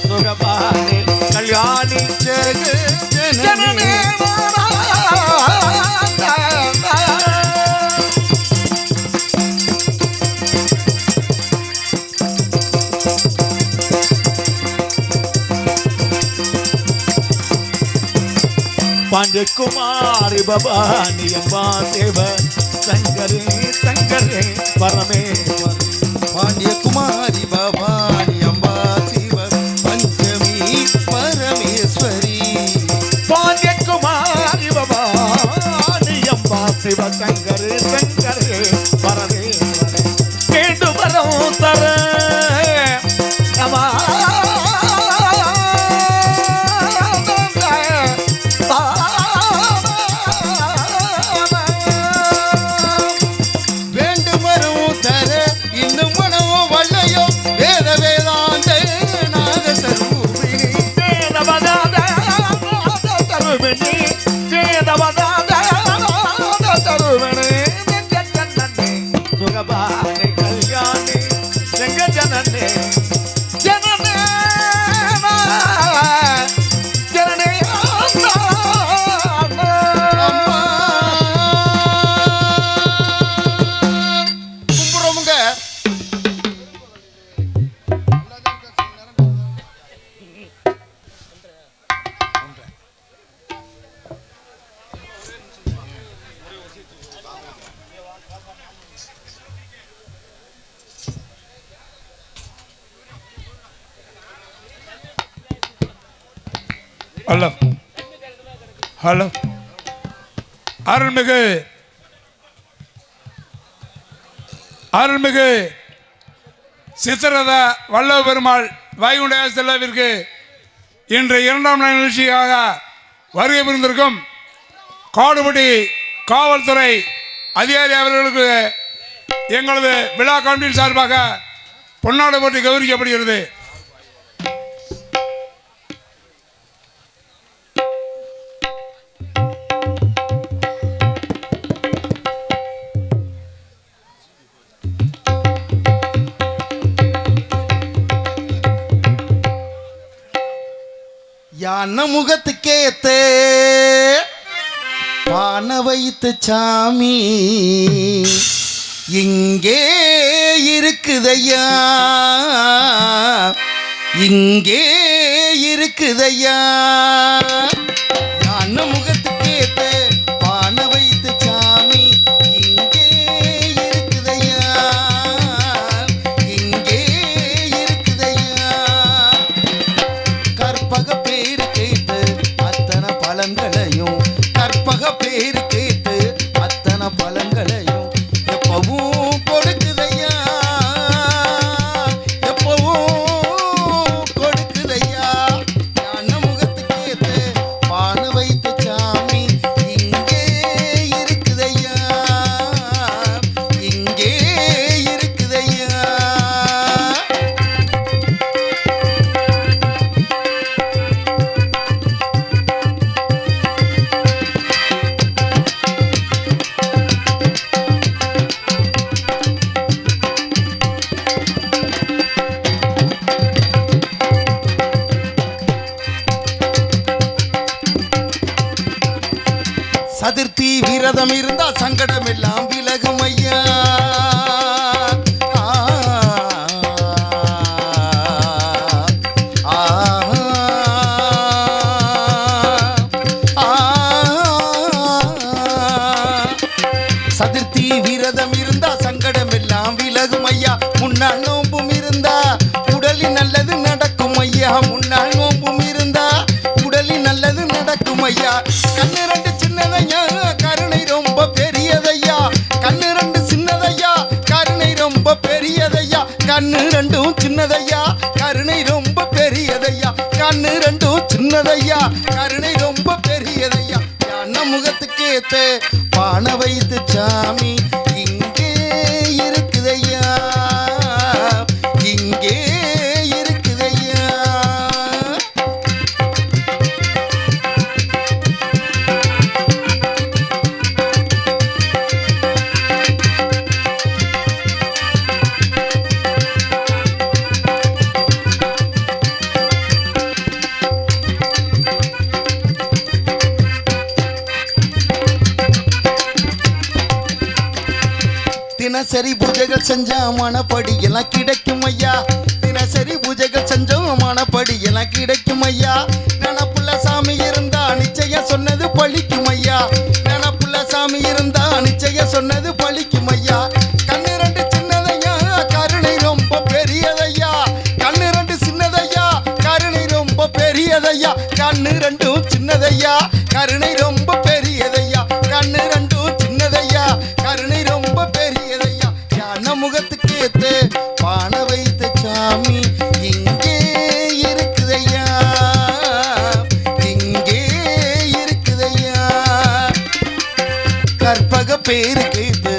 சுகபானே கல்யாணி ஜனனே पांड्यकुमारी भवानी अम्बा देव शंकरे शंकरे परमेश्वर पांड्यकुमारी भवानी अम्बा शिव पंचमी परमेश्वरी पांड्यकुमारी भवानी अम्बा शिव शंकरे शंकरे परमेश्वर केंदु बरो तर ஹலோ ஹலோ அருள்மிகு அருள்மிகு சித்திரத வல்லவ பெருமாள் வைகுண்ட செல்லவிற்கு இன்று 2ஆம் நாள் நிகழ்ச்சியாக வருகை புரிந்திருக்கும் காடுபடி காவல்துறை அதிகாரி அவர்களுக்கு எங்களது விழா கமிட்டியின் சார்பாக பொன்னாடை போட்டி கௌரவிக்கப்படுகிறது. யானை முகத்துக்கேத்தே பானை வைத்து சாமி இங்கே இருக்குதையா இங்கே இருக்குதையா யானை முகத்துக்கேத்தே பானை வைத்து சாமி இங்கே இருக்குதையா இங்கே இருக்குதையா கற்பக பேரு கேட்டு அத்தனை பலன்களையும் கற்பக பேரு கேட்டு அத்தனை பலன்களையும் எப்பவும் கொடுக்குதையா எப்பவும் கொடுக்குதையா ஞான முகத்துக்கு ஏத்து பானை வைத்து சாமி இங்கே இருக்குதையா இங்கே இருக்குதையா சதுர்த்தி விரதம் இருந்தா சங்கடம் எல்லாம் விலகும் ஐயா சதுர்த்தி விரதம் இருந்தா சங்கடம் எல்லாம் விலகும் ஐயா முன்னாள் நோம்பும் இருந்தா உடலில் நல்லது நடக்கும் ஐயா முன்னாள் நோம்பும் இருந்தா உடலில் நல்லது நடக்கும் ஐயா கண்ணு ரெண்டு சின்னதையா கருணை ரொம்ப பெரியதையா கண்ணு ரெண்டு சின்னதையா கருணை ரொம்ப பெரியதையா கண்ணு ரெண்டும் சின்னதையா கருணை ரொம்ப பெரியதையா கண்ணு ரெண்டும் சின்னதையா கருணை ரொம்ப பெரியதையா ஞான முகத்துக்கு ஏத்த பானை வைத்து சாமி இங்கே இருக்குதையா இங்கே இருக்குதையா தினசரி பூஜைகள் செஞ்சா மனப்படி எல்லாம் கிடைக்கும் ஐயா. தினசரி பூஜைகள் செஞ்சோம் மனப்படி எல்லாம் கிடைக்கும் ஐயா. நினப்புள்ள சாமி இருந்தா நிச்சயம் சொன்னது பழிக்கும் ஐயா. நினப்புள்ள சாமி இருந்தா நிச்சயம் சொன்னது பழிக்கும் ஐயா. கண்ணு ரெண்டு சின்னதையா கருணை ரொம்ப பெரியதையா. கண்ணு ரெண்டு சின்னதையா கருணை ரொம்ப பெரியதையா. கண்ணு ரெண்டும் சின்னதையா கருணை ரொம்ப பெரியதையா. கண்ணு ரெண்டும் சின்னதையா கருணை ரொம்ப பெரியதையா. யான முகத்துக்கு ஏத்து பானை வைத்த சாமி இங்கே இருக்குதையா. இங்கே இருக்குதையா. கற்பக பேரு கேத்து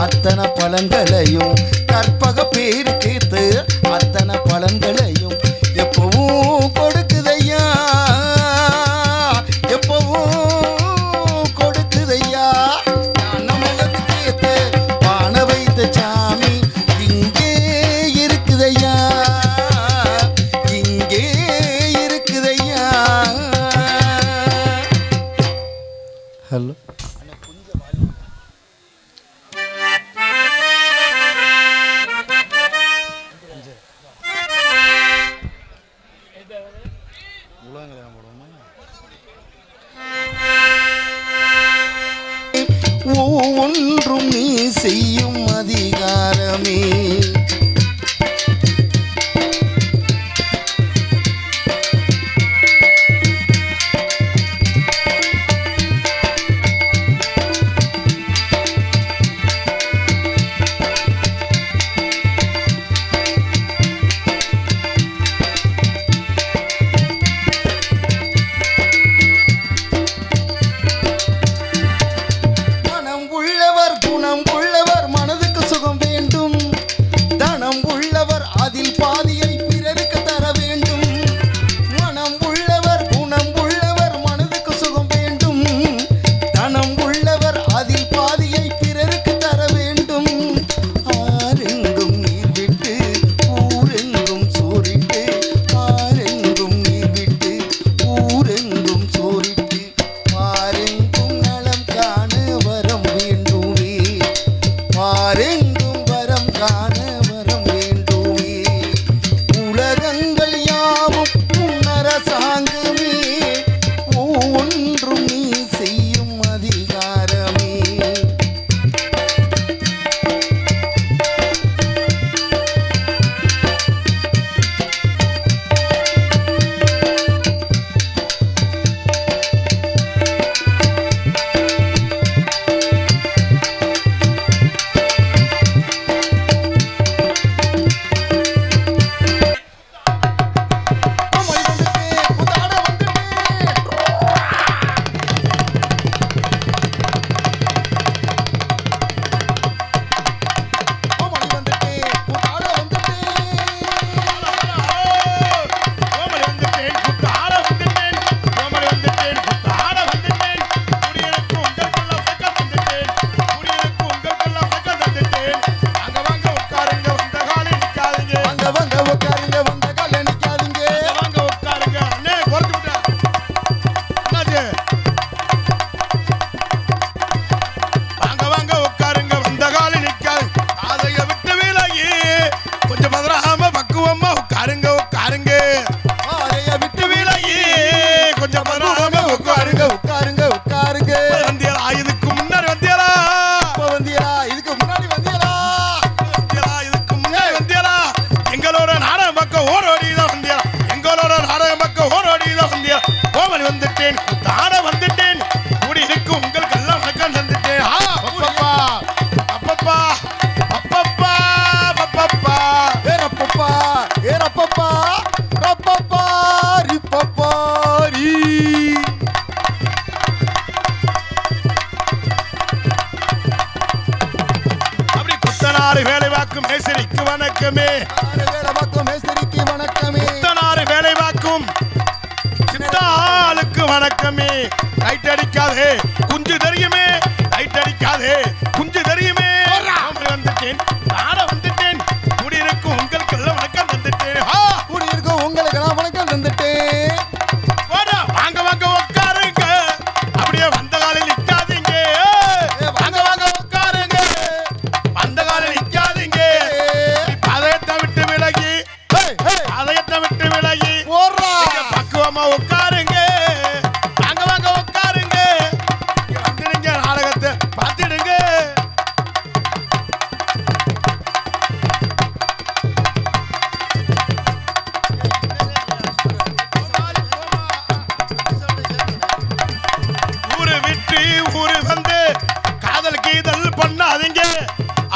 அத்தனை பழங்களையும் கற்பக பேரு கேத்து அத்தனை பழங்களையும் எப்பவும் கொடுக்குதையா. எப்பவும் கொடுக்குதையா. நமகத்துக்கு ஏத்து பானை வைத்த சாமி இங்கே இருக்குதையா. இங்கே இருக்குதையா. ஹலோ ஒவ்வொன்றும் நீ செய்யும் அதிகாரமே. வணக்கமே. புத்தனாறு வேலை வாக்கும் சித்தாளுக்கு வணக்கமே. லைட் அடிக்காதே குஞ்சு தெரியுமே, லைட் அடிக்காதே குஞ்சு தெரியுமே. வந்துட்டேன் நாட வந்துட்டேன். குடியிருக்கும் உங்களுக்கு எல்லாம் வணக்கம் தந்துட்டேன். குடியிருக்கும் உங்களுக்கு எல்லாம் வணக்கம் தந்துட்டேன். வாங்க வாங்க உட்காருங்க, அப்படியே வந்த காலையில் நிக்காதீங்க. வாங்க வாங்க உட்காருங்க, வந்த காலையில்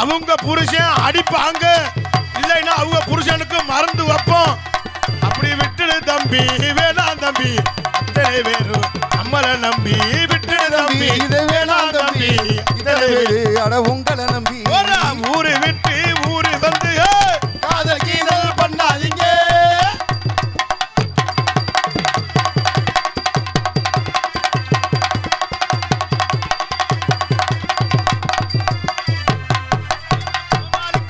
அவங்க புருஷன் அடிப்பாங்க, இல்லைன்னா அவங்க புருஷனுக்கு மறந்து வைப்போம். அப்படி விட்டுடு தம்பி, வேணாம் தம்பி, அத்தனை பேரு நம்மளை நம்பி விட்டுடு தம்பி, இதை வேணாம் தம்பி, இத்தனை பேரு அட உங்களை நம்பி ஊரு விட்டு ஊரு வந்து காதல் கீதல் பண்ணாதீங்க.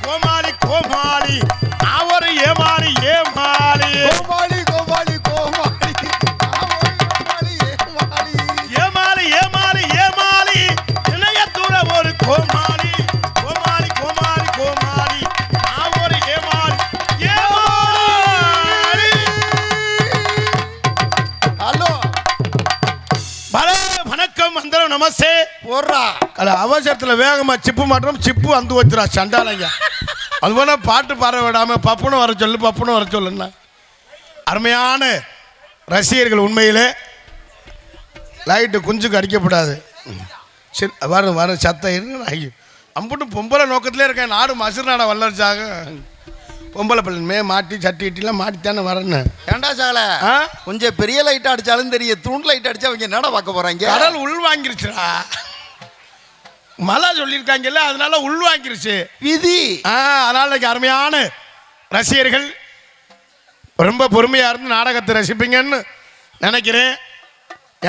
கோமாளி கோமாளி அவர் ஏமாளி ஏமாளி கோமாளி கோமாளி கோமாளி கோமாளி ஏமாளி ஏமாளி ஏமாளி ஏமாளி இணையத்தூர ஒரு கோமாளி கோமாளி கோமாளி கோமாளி நான் ஒரு ஏமாளி ஏமாளி. ஹலோ வணக்கம் வந்தனம் நமஸ்தே. போடுறா அது அவசரத்துல வேகமா சிப்பு மாட்டோம், சிப்பு வந்து வச்சுரா சண்டாளைங்க. அது போல பாட்டு பாட விடாம பப்புன்னு வர சொல்லு, பப்புன்னு வர சொல்லுன்னா. அருமையான ரசிகர்கள், உண்மையிலே லைட்டு குஞ்சுக்கு அடிக்கப்படாது. சரி வரும் வரும் சத்தம் இருக்கு. அம்புட்டு பொம்பளை நோக்கத்திலே இருக்கேன். நாடு மசுர் நாடா வளர்ச்சாக பொம்பளை பிள்ளைமே மாட்டி சட்டி இட்டிலாம் மாட்டித்தானே வரேன்னு. ஏண்டா சாகல கொஞ்சம் பெரிய லைட் அடிச்சாலும் தெரியும், தூண் லைட் அடிச்சா அவங்க என்னடா பார்க்க போறாங்க? கடல் உள் வாங்கிருச்சுடா, மழை சொல்லியிருக்காங்கல்ல, அதனால உள் வாங்கிருச்சு விதி. அதனால இன்னைக்கு அருமையான ரசிகர்கள் ரொம்ப பொறுமையா இருந்து நாடகத்தை ரசிப்பீங்கன்னு நினைக்கிறேன்.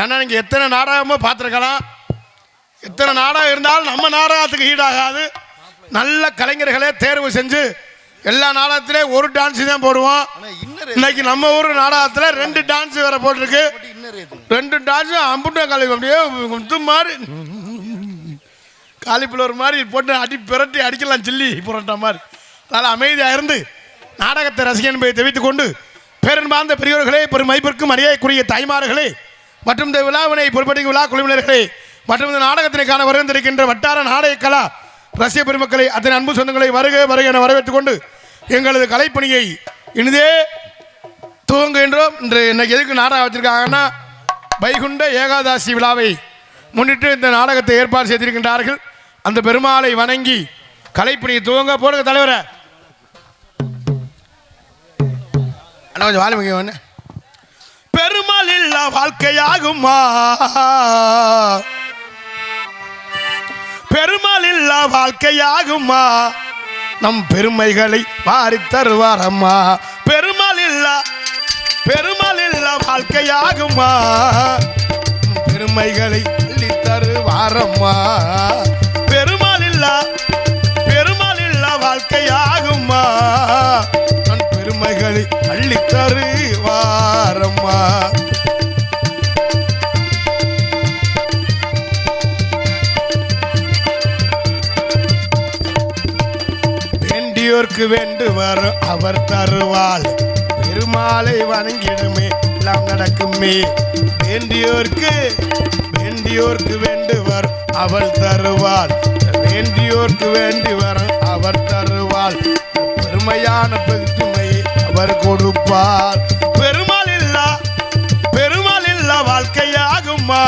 ஏன்னா நீங்க எத்தனை நாடகமோ பார்த்துருக்கலாம், எத்தனை நாடகம் இருந்தாலும் நம்ம நாடகத்துக்கு ஈடாகாது. நல்ல கலைஞர்களே தேர்வு செஞ்சு எல்லா நாடகத்திலையும் ஒரு டான்ஸ் தான் போடுவோம். இன்னைக்கு நம்ம ஊர் நாடகத்தில் 2 டான்ஸ் வேற போட்டிருக்கு. 2 டான்ஸ் அம்புட்ட கலை அப்படியே இது மாதிரி காலிஃப்ளவர் மாதிரி போட்டு அடி பிரட்டி அடிக்கலாம், சில்லி புரட்டா மாதிரி. அதனால் அமைதியாக இருந்து நாடகத்தை ரசிகன் என்பதை தெரிவித்துக் கொண்டு, பேரன்பார்ந்த பெரியோர்களே, பெரும் மதிப்பிற்கும் மரியாதைக்குரிய தாய்மார்களே, மற்றும் இந்த விழாவினை பொறுப்படைக்கும் விழா குழுவினர்களே, மற்றும் இந்த நாடகத்தினை காண வருகின்ற வட்டார நாடக கலா ரசிக பெருமக்களை, அத்தனை அன்பு சொந்தங்களை வருக வருக என வரவேற்றுக் கொண்டு எங்களது கலைப்பணியை இனிதே துவங்குகின்றோம். இன்று இன்னைக்கு எதுக்கு நாடகம் வச்சிருக்காங்கன்னா, வைகுண்ட ஏகாதசி விழாவை முன்னிட்டு இந்த நாடகத்தை ஏற்பாடு செய்திருக்கின்றார்கள். அந்த பெருமாளை வணங்கி கலைப்பணியை துவங்க போடுங்க. தலைவரை கொஞ்சம் வாலிமிக்க பெருமாள் இல்ல வாழ்க்கையாகுமா, பெருமாள் இல்ல வாழ்க்கையாகுமா, நம் பெருமைகளை வாரி தருவாரம்மா. பெருமாள் இல்ல வாழ்க்கையாகுமா, பெருமைகளை அள்ளி தருவாரம்மா. பெருமாள் இல்ல வாழ்க்கையாகுமா, நம் பெருமைகளை அள்ளி தருவாரம்மா. வேண்டியோர்க்கு வேண்டுவர் அவர் தருவாள், பெருமாளை வணங்கிடுமே எல்லாம் நடக்குமே. வேண்டியோர்க்கு வேண்டுவர் அவள் தருவாள், வேண்டியோர்க்கு வேண்டுவர் அவர் தருவாள், பெருமையான பெருமையை அவர் கொடுப்பார். பெருமாள் இல்ல வாழ்க்கையாகுமா,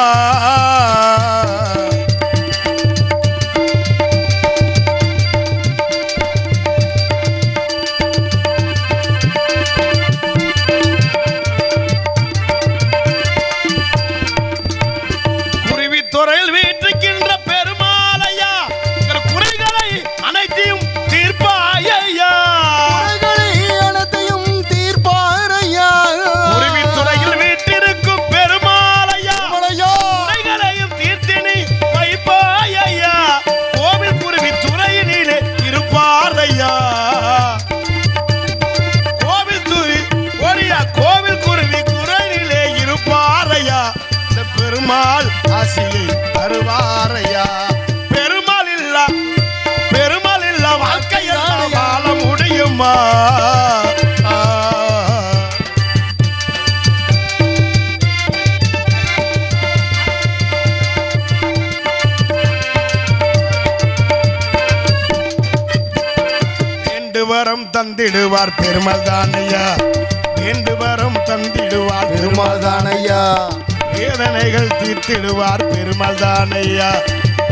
குருவித்துறையில் வீட்டுக்கின்ற பெருமாளையா, குறைகளை அனைத்தையும் தீர்ப்பாயா, அனைத்தையும் தீர்ப்பாரையா. குருவித்துறையில் வீட்டிருக்கும் பெருமாளையா, குறைகளையும் தீர்த்தினி வைப்பாயா, கோவில் குருவித்துறையினிலே இருப்பாரையா. கோவில் குருவி குறையிலே இருப்பாரையா, இந்த பெருமாள் ஆசியை தருவாரையா. பெருமாள் இல்ல வாழ்க்கையில் வாழ முடியுமா. வேண்டுவரம் தந்திடுவார் பெருமாள் தானையா, வேண்டுவரம் தந்திடுவார் பெருமாள் தானையா, வேதனைகள் தீர்த்திடுவார் பெருமாள் தானையா.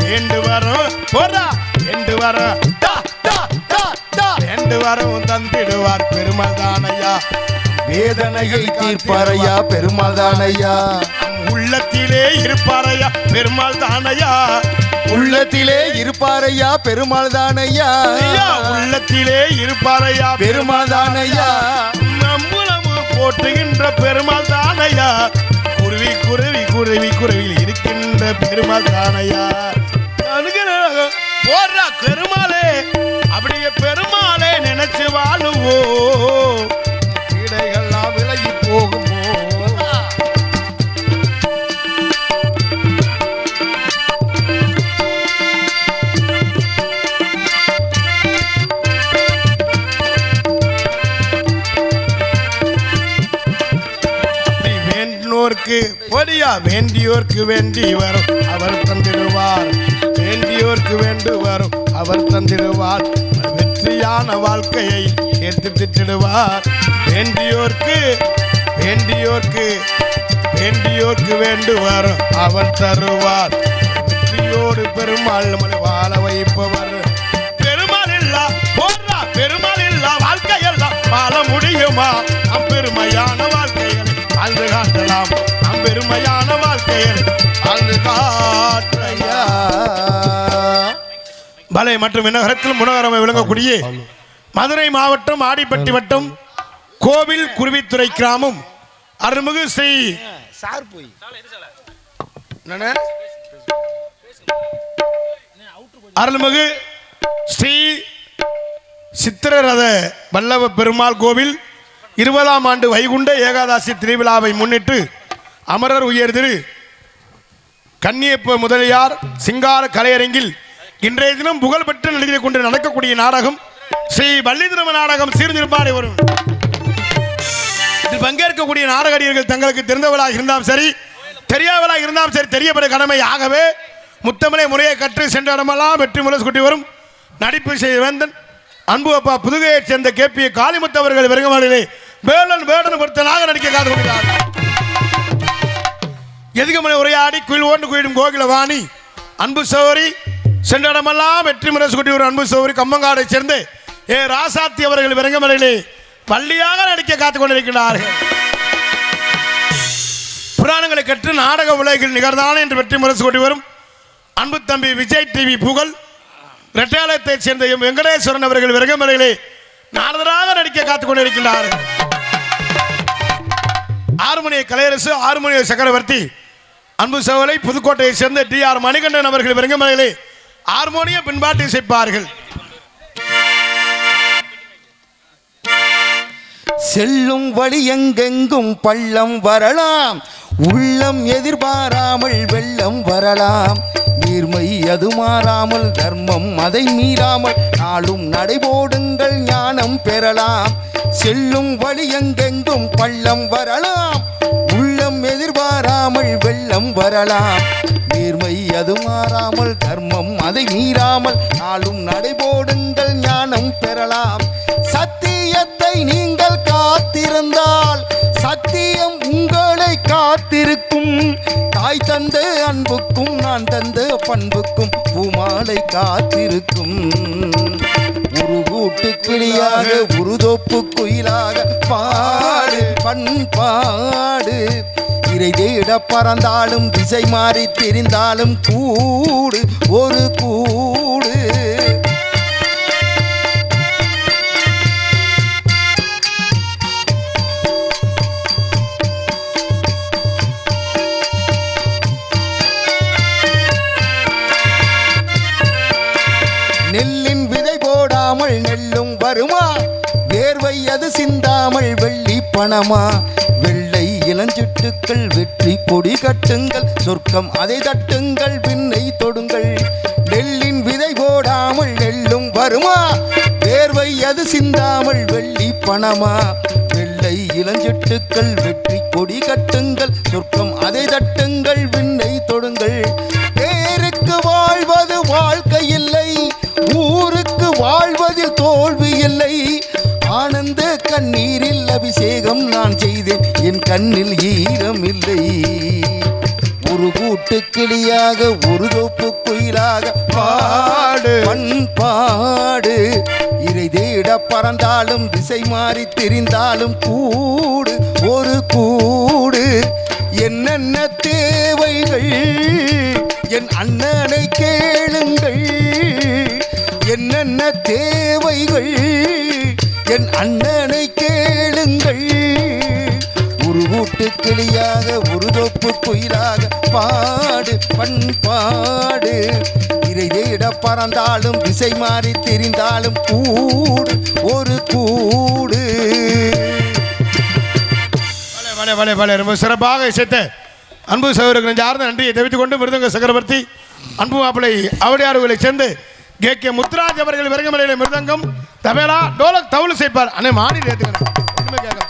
வேண்டுவரம் போடா, வேண்டுவரம் வேண்டு வரம் தந்திடுவார் பெருமாள் தானையா. வேதனையை தீர்ப்பாரையா பெருமாள் தானையா. உள்ளத்திலே இருப்பாரையா பெருமாள் தானையா. உள்ளத்திலே இருப்பாரையா பெருமாள் தானையா. உள்ளத்திலே இருப்பாரையா பெருமாள் தானையா. நம்மளமு போட்டுகின்ற பெருமாள் தானையா. குருவி குருவி குருவி குருவில் இருக்கின்ற பெருமாள் தானையா. போடுறா பெருமாளே, அப்படியே பெருமாளே நினைச்சு வாழுவோ, இடைகள்லாம் விலகி போகுமோ. வேண்டியோர்க்கு வேண்டி வரும் அவர் தந்திடுவார். வேண்டியோர்க்கு வேண்டு வரும் அவர் தந்திடுவார். வெற்றியான வாழ்க்கையை கேட்டு திட்டிடுவார். வேண்டியோர்க்கு வேண்டியோர்க்கு வேண்டியோர்க்கு வேண்டு வரும் அவர் தருவார். வெற்றியோடு பெருமாள் நம்மளை வாழ வைப்பவர். பெருமாள் இல்லா போடுறா பெருமாள் இல்லா வாழ்க்கையெல்லாம் வாழ முடியுமா? பெருமையான வாழ்க்கைகளை வாழ்ந்து காட்டலாம். பெருமையான வாழ்க்கையில் வாழ்ந்து காட்டையா. பலை மற்றும் விண்ணகரத்தில் முனகரமை விளங்கக்கூடிய மதுரை மாவட்டம் ஆடிப்பட்டி வட்டம் கோவில் குருவித்துறை கிராமம் அருள்மிகு ஸ்ரீ அருள்மிகு ஸ்ரீ சித்திரரத வல்லவ பெருமாள் கோவில் 20ஆம் ஆண்டு வைகுண்ட ஏகாதசி திருவிழாவை முன்னிட்டு அமரர் உயர் திரு கன்னியப்ப முதலியார் சிங்கார கலையரங்கில் இன்றைய தினம் புகழ்பெற்று நடிகை கொண்டு நடக்கக்கூடிய நாடகம் ஸ்ரீ வள்ளி திருமண நாடகம் சீர்திருப்பாறை வரும். இதில் பங்கேற்கக்கூடிய நாடகடியர்கள் தங்களுக்கு தெரிந்தவளாக இருந்தாலும் சரி தெரியாதவளாக இருந்தாலும் சரி தெரியப்பட கடமை. ஆகவே முத்தமிழை முறையை கற்று சென்ற இடமெல்லாம் வெற்றி முரசு கொட்டி வரும் நடிப்பு செய்த வேந்தன் அன்பு அப்பா புதுகையைச் சேர்ந்த கேபிய காளிமுத்து அவர்கள் வெறுங்கமலையிலே வேலன் வேடன் பொறுத்தனாக நடிக்க காத்து கொண்டார். எதுகமலை உரையாடி குயில் ஓண்டு குயிடும் கோகிலவாணி அன்பு சௌரி சென்ற இடமெல்லாம் வெற்றி முரசு கொட்டி ஒரு அன்பு சௌரி கம்மங்காடை சேர்ந்து ராசாத்தி அவர்கள் வெறுங்கமலையிலே வள்ளியாக நடிக்க காத்துக் கொண்டிருக்கிறார்கள். புராணங்களை கற்று நாடக உலகில் நிகழ்ந்தான என்று வெற்றி முரசு கொட்டி வரும் அன்பு தம்பி விஜய் டிவி புகழ் ரெட்டாலயத்தை சேர்ந்த எம் வெங்கடேஸ்வரன் அவர்கள் வெறுங்கமலையிலே நாரதராக நடிக்க காத்துக் கொண்டிருக்கிறார்கள். ஆறுமணிய கலையரசு ஆறுமணிய சக்கரவர்த்தி அன்பு சோலை புதுக்கோட்டையை சேர்ந்த DR மணிகண்டன் அவர்கள் வெறுங்கமலையிலே ஹார்மோனியம் பின்பாட்டு இசைப்பார்கள். செல்லும் வழி எங்கெங்கும் பள்ளம் வரலாம், உள்ளம் எதிர்பாராமல் வெள்ளம் வரலாம். நீர்மை அது மாறாமல் தர்மம் அதை மீறாமல் நாளும் நடைபோடுங்கள் ஞானம் பெறலாம். செல்லும் வழி எங்கெங்கும் பள்ளம் வரலாம், உள்ளம் எதிர்பாராமல் வெள்ளம் வரலாம். நீர்மை அது மாறாமல் தர்மம் அதை மீறாமல் நாளும் நடைபோடுங்கள் ஞானம் பெறலாம். சத்தியத்தை நீங்கள் காத்திருந்தால் சத்தியம் உங்களை காத்திருக்கும். தாய் தந்த அன்புக்கும் நான் தந்த பண்புக்கும் பூமாலை காத்திருக்கும். ஒரு கூட்டு கிளியாக ஒரு தோப்பு குயிலாக பாடு பண்பாடு. இறை தேட பறந்தாலும் திசை மாறி தெரிந்தாலும் கூடு ஒரு கூடு. நெல்லின் விதை போடாமல் நெல்லும் வருமா, வேர்வை அது சிந்தாமல் வெள்ளி பணமா. வெள்ளை இளஞ்சிட்டுக்கள் வெற்றி கொடி கட்டுங்கள், சொர்க்கம் அதை தட்டுங்கள், விண்ணை தொடுங்கள். நெல்லின் விதை போடாமல் நெல்லும் வருமா, வேர்வை அது சிந்தாமல் வெள்ளி பணமா. வெள்ளை இளஞ்சிட்டுக்கள் வெற்றி கொடி கட்டுங்கள், சொர்க்கம் அதை தட்டுங்கள், விண்ணை தொடுங்கள். பேருக்கு வாழ்வது வாழ்க்கை இல்லை, ஊருக்கு வாழ்வதில் தோல்வி இல்லை. ஆனந்த கண்ணீரில் அபிஷேகம் நான் செய்தேன், என் கண்ணில் ஈரம் இல்லை. ஒரு கூட்டு கிளியாக ஒரு தோப்பு குயிலாக பாடு பண்பாடு. இறை தேட இடையிட பறந்தாலும் திசை மாறி திரிந்தாலும் கூடு ஒரு கூடு. என்னென்ன தேவைகள் என் அண்ணனை கேளுங்கள், என்னென்ன தேவைகள் என் அண்ணனை கேளுங்கள். ஒரு கூட்டு கிளியாக ஒரு தொப்பு குயிலாக பாடு பண்பாடு. இறை தேட பறந்தாலும் திசை மாறி திரிந்தாலும் கூடு ஒரு கூடு. ரொம்ப சிறப்பாக இசைத்த அன்பு சகோதரர்கள் சார்ந்த நன்றியை தெரிவித்துக் கொண்டு மிருதங்க சக்கரவர்த்தி அன்பு மாப்பிளை அவடியார்களை சேர்ந்து கே முத்துராஜ் அவர்கள் விரங்கமலையில மிருதங்கம் தபேலா டோலக் தவுள் செய்ப்பார். அண்ணே மாடி ஏற்றுக்கிறேன் ஒன்றுமே கேட்கலாம்.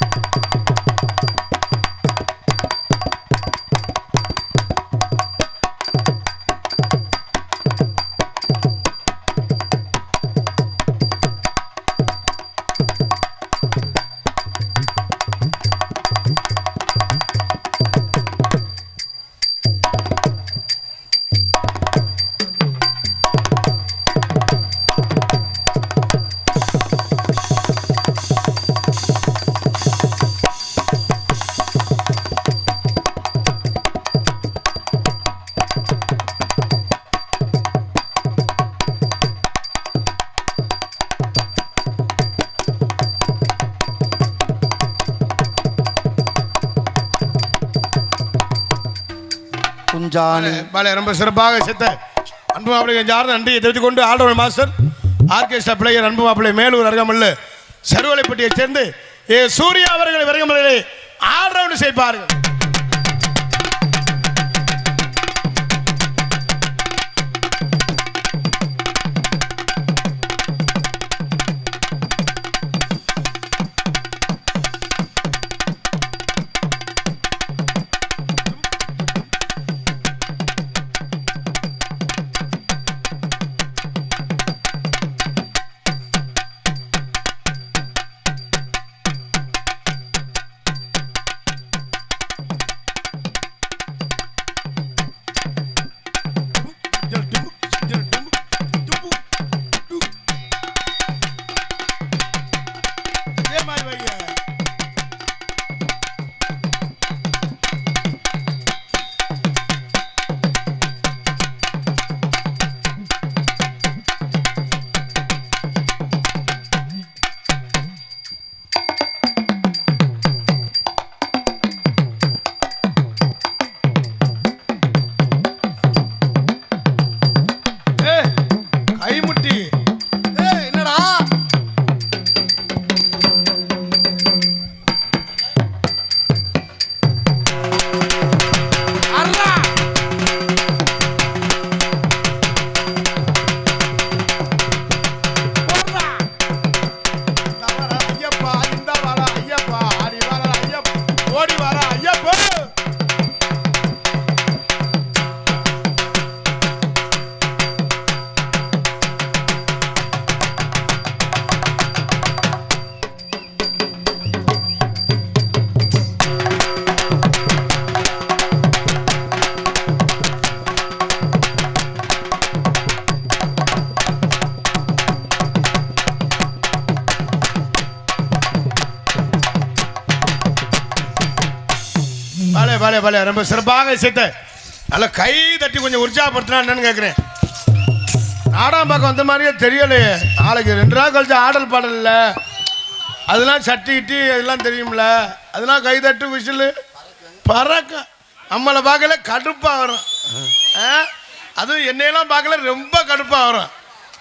ரொம்ப சிறப்பாக சித்த அன்பு மாப்பிள்ளை சார்ந்த நன்றியை தெரிவித்துக் கொண்டு ஆல்ரவுண்ட் மாஸ்டர் ஆர்கெஸ்ட்ரா பிளேயர் அன்பு மாப்பிள்ளை மேலூர் அருகாமல்ல சருவலைப்பட்டியை சேர்ந்து சூர்யா அவர்கள் விரங்கமலையிலே ஆல்ரவுண்ட் செய்ப்பார்கள். ரொம்ப சிறப்பாக இசைத்த நல்ல கை தட்டி கொஞ்சம் உற்சாகப்படுத்தினா என்னன்னு கேட்குறேன். நாடகம் பார்க்க வந்த மாதிரியே தெரியலையே. நாளைக்கு 2 நாள் கழிச்சு ஆடல் பாடல் இல்லை, அதெல்லாம் சட்டி கிட்டி அதெல்லாம் தெரியும்ல, அதெல்லாம் கை தட்டு விசில் பறக்க. நம்மளை பார்க்கல கடுப்பாக வரும், அதுவும் என்னையெல்லாம் பார்க்கல ரொம்ப கடுப்பாக வரும்.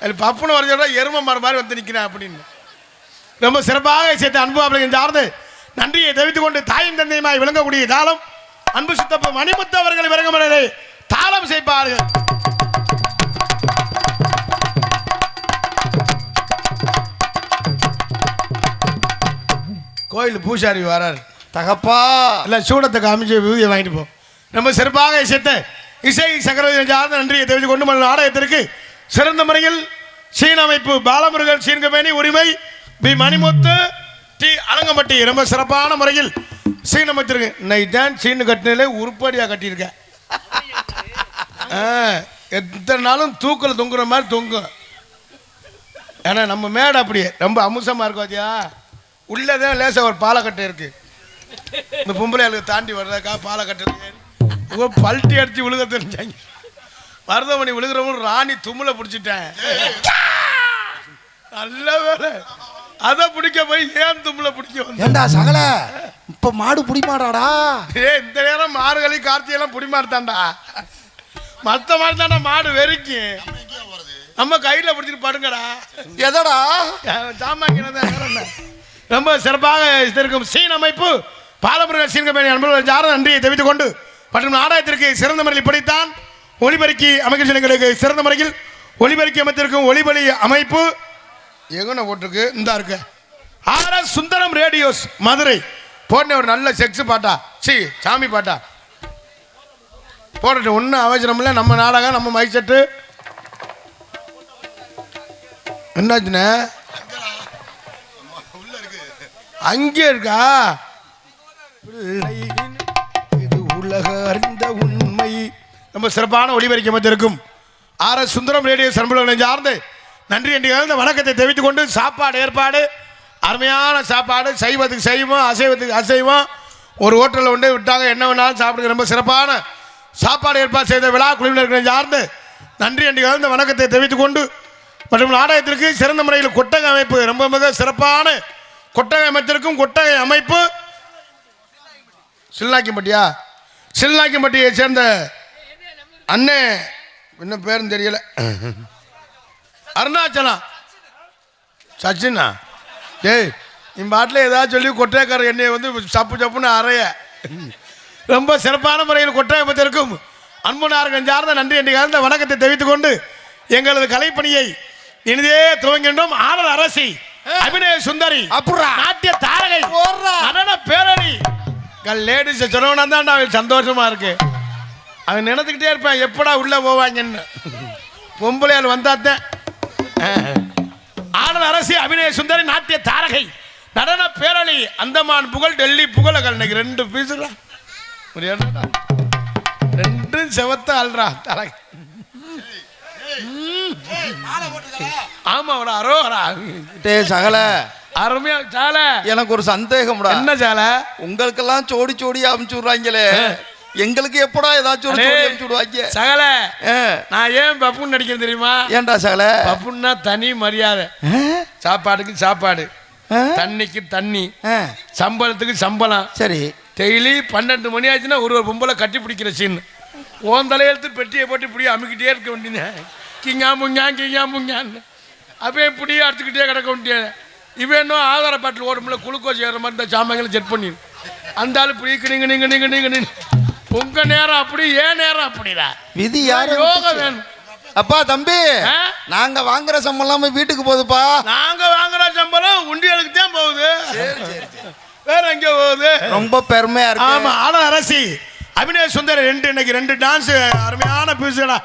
அது பப்புன்னு வரைஞ்சோட எருமை மரம் மாதிரி வந்து நிற்கிறேன் அப்படின்னு. ரொம்ப சிறப்பாக இசைத்த அன்பு அப்படிங்க சார்ந்து நன்றியை தெரிவித்துக் கொண்டு தாயும் தந்தையுமாய் விளங்கக்கூடிய தாளம் அன்பு சித்தப்பு மணிமுத்து அவர்கள் விரங்கமலையிலே தாளம் செய்ப்பார்கள். கோயில் பூசாரி வரார் தகப்பா, இல்லை சூடத்தை காமிச்சு விபூதியை வாங்கிட்டு போ. ரொம்ப சிறப்பாக இசைத்த இசை சக்கரவர்த்தி சார்ந்த நன்றியை தெரிவித்துக் கொண்டு நாடகத்திற்கு சிறந்த முறையில் சீன அமைப்பு பாலமுருகன் சீன்கமேனி உரிமை பி மணிமுத்து டி அலங்கம்பட்டி ரொம்ப சிறப்பான முறையில் சீன் அமைச்சிருக்கு. இன்னைக்கு தான் சீனு கட்டினாலே உருப்படியாக கட்டியிருக்கேன். எத்தனை நாளும் தூக்கில் தொங்குற மாதிரி தொங்கும். ஏன்னா நம்ம மேடை அப்படியே ரொம்ப அமுசமாக இருக்கும் பாத்தியா, உள்ளதான் லேசாக ஒரு பாலக்கட்டை இருக்கு. இந்த பொம்பளையாளுக்கு தாண்டி வர்றதுக்கா பாலக்கட்டை பல்ட்டி அடிச்சு விழுக தெரிஞ்சாங்க. மருதமணி விழுகிறவங்க ராணி தும்முல பிடிச்சிட்டேன். நல்ல வேலை அதை பிடிக்க போய் ஏன் தும்முல பிடிக்க ஏண்டா சகல இப்ப மாடு புடிமாடாடா. இந்த நேரம் மாடுகளி கார்த்திகெல்லாம் புடிமாடுதான்டா. மற்ற மாதிரி தானே மாடு வெறிக்கு நம்ம கையில பிடிச்சிட்டு படுங்கடா. எதடா சாமான் ரொம்ப சிறப்பாக இருக்கும் சீன் அமைப்பு பாலமுருகன் சீன்கம்பெனி அன்பர்கள் யாரும் நன்றியை தெரிவித்துக் கொண்டு மற்றும் நாடகத்திற்கு சிறந்த முறையில் இப்படித்தான் ஒளிபெருக்கி அமைக்க சிறந்த முறையில் ஒளிபெருக்கி அமைத்திருக்கும் ஒளிபலி அமைப்பு எங்கன போட்டிருக்கு இந்த இருக்கு RS சுந்தரம் ரேடியோஸ் மதுரை போட்ட ஒரு நல்ல செக்ஸ் பாட்டா சாமி பாட்டா போட்டு ஒன்றும் அவசரம் இல்லை. நம்ம நாடகம் நம்ம மைக் செட்டு என்னாச்சுண்ணே அங்கே இருக்கா இது உலக அறிந்த உண்மை. ரொம்ப சிறப்பான ஒளிபரிக்க அமைத்திருக்கும் RS சுந்தரம் ரேடியோ சண்முகனை சார்ந்து நன்றி என்று கலந்த வணக்கத்தை தெரிவித்துக் கொண்டு சாப்பாடு ஏற்பாடு அருமையான சாப்பாடு, சைவத்துக்கு சைவம் அசைவத்துக்கு அசைவம் ஒரு ஹோட்டலில் கொண்டு விட்டாங்க. என்ன வேணாலும் சாப்பிடுங்க. ரொம்ப சிறப்பான சாப்பாடு ஏற்பாடு செய்த விழா குழுவினர்களை சார்ந்து நன்றி என்று கலந்த வணக்கத்தை தெரிவித்துக் கொண்டு மற்றும் நாடகத்திற்கு சிறந்த முறையில் கொட்டகை அமைப்பு ரொம்ப மிக சிறப்பான கொட்டகை அமைத்திருக்கும் கொட்டகை அமைப்பு சில்லாக்கிம்பட்டியை சேர்ந்த அண்ணே என்ன பேரும் தெரியல, அருணாச்சலம் சச்சினா. டேய் நீ பாட்டில் ஏதாவது சொல்லி கொட்டைக்கார எண்ணெயை வந்து சப்பு சப்புன்னு அறைய ரொம்ப சிறப்பான முறையில் கொட்டகை அமைத்திருக்கும் அன்புனார்கள் சார்ந்த நன்றி என்று கலந்த வணக்கத்தை தெரிவித்துக் கொண்டு எங்களது கலைப்பணியை இனிதே துவங்கின்றோம். ஆடல் அரசி அபிநய சுந்தரி நாட்டிய தாரகை நடன பேரணி லேடிஸ் சொன்னா தான் அவன் சந்தோஷமா இருக்கு. அவன் நினைத்துக்கிட்டே இருப்பேன் எப்படா உள்ள போவாங்கன்னு. பொம்பளையால் வந்தாத்தான் ஆடல் அரசி அபிநய சுந்தரி நாட்டிய தாரகை நடன பேரணி அந்தமான் புகழ் டெல்லி புகழகள். இன்னைக்கு 2 பீஸுடா ரெண்டும் செவத்த ஆள்றா தரகை. ஆமா அரோரா சகல அருமையா சால. எனக்கு ஒரு சந்தேகம் என்ன சால, உங்களுக்கெல்லாம் ஜோடி ஜோடி அமுச்சு விடுறாங்களே, எங்களுக்கு எப்படா ஏதாச்சும் அமுச்சு விடுவாங்க சகல. நான் ஏன் பப்புன்னு நடிக்கிறேன் தெரியுமா? ஏன்டா சகல? பப்புன்னா தனி மரியாதை. சாப்பாடுக்கு சாப்பாடு, தண்ணிக்கு தண்ணி, சம்பளத்துக்கு சம்பளம். சரி டெய்லி 12 மணி ஆச்சுன்னா ஒரு பொம்பளை கட்டி பிடிக்கிற சீன் ஓன் தலையெழுத்து பெட்டியை போட்டு இப்படி அமுக்கிட்டே இருக்க வேண்டியது. கிங்கா முங்கான்னு அப்போ இப்படியே அடிச்சுக்கிட்டே கிடக்க வேண்டியது. இவன் இன்னும் ஆதார பாட்டில் ஓடும்ல குளுக்கோஸ் ஏற மாதிரி இந்த சாமான்களை செட் பண்ணி அந்த ஆள் இப்படி நீங்க உங்க நேரம் அப்படி ஏன் நேரம் அப்படிடா விதி யாரு யோகம் வேணும். அப்பா தம்பி நாங்க வாங்குற சம்பளம் வீட்டுக்கு போகுதுப்பா. நாங்க வாங்குற சம்பளம் உண்டியலுக்கு தான் போகுது, வேற எங்க போகுது. ரொம்ப பெருமையா இருக்கு. ஆமா ஆடல் அரசி அபிநய சுந்தரி இன்னைக்கு 2 டான்ஸ் அருமையான பீஸுடா.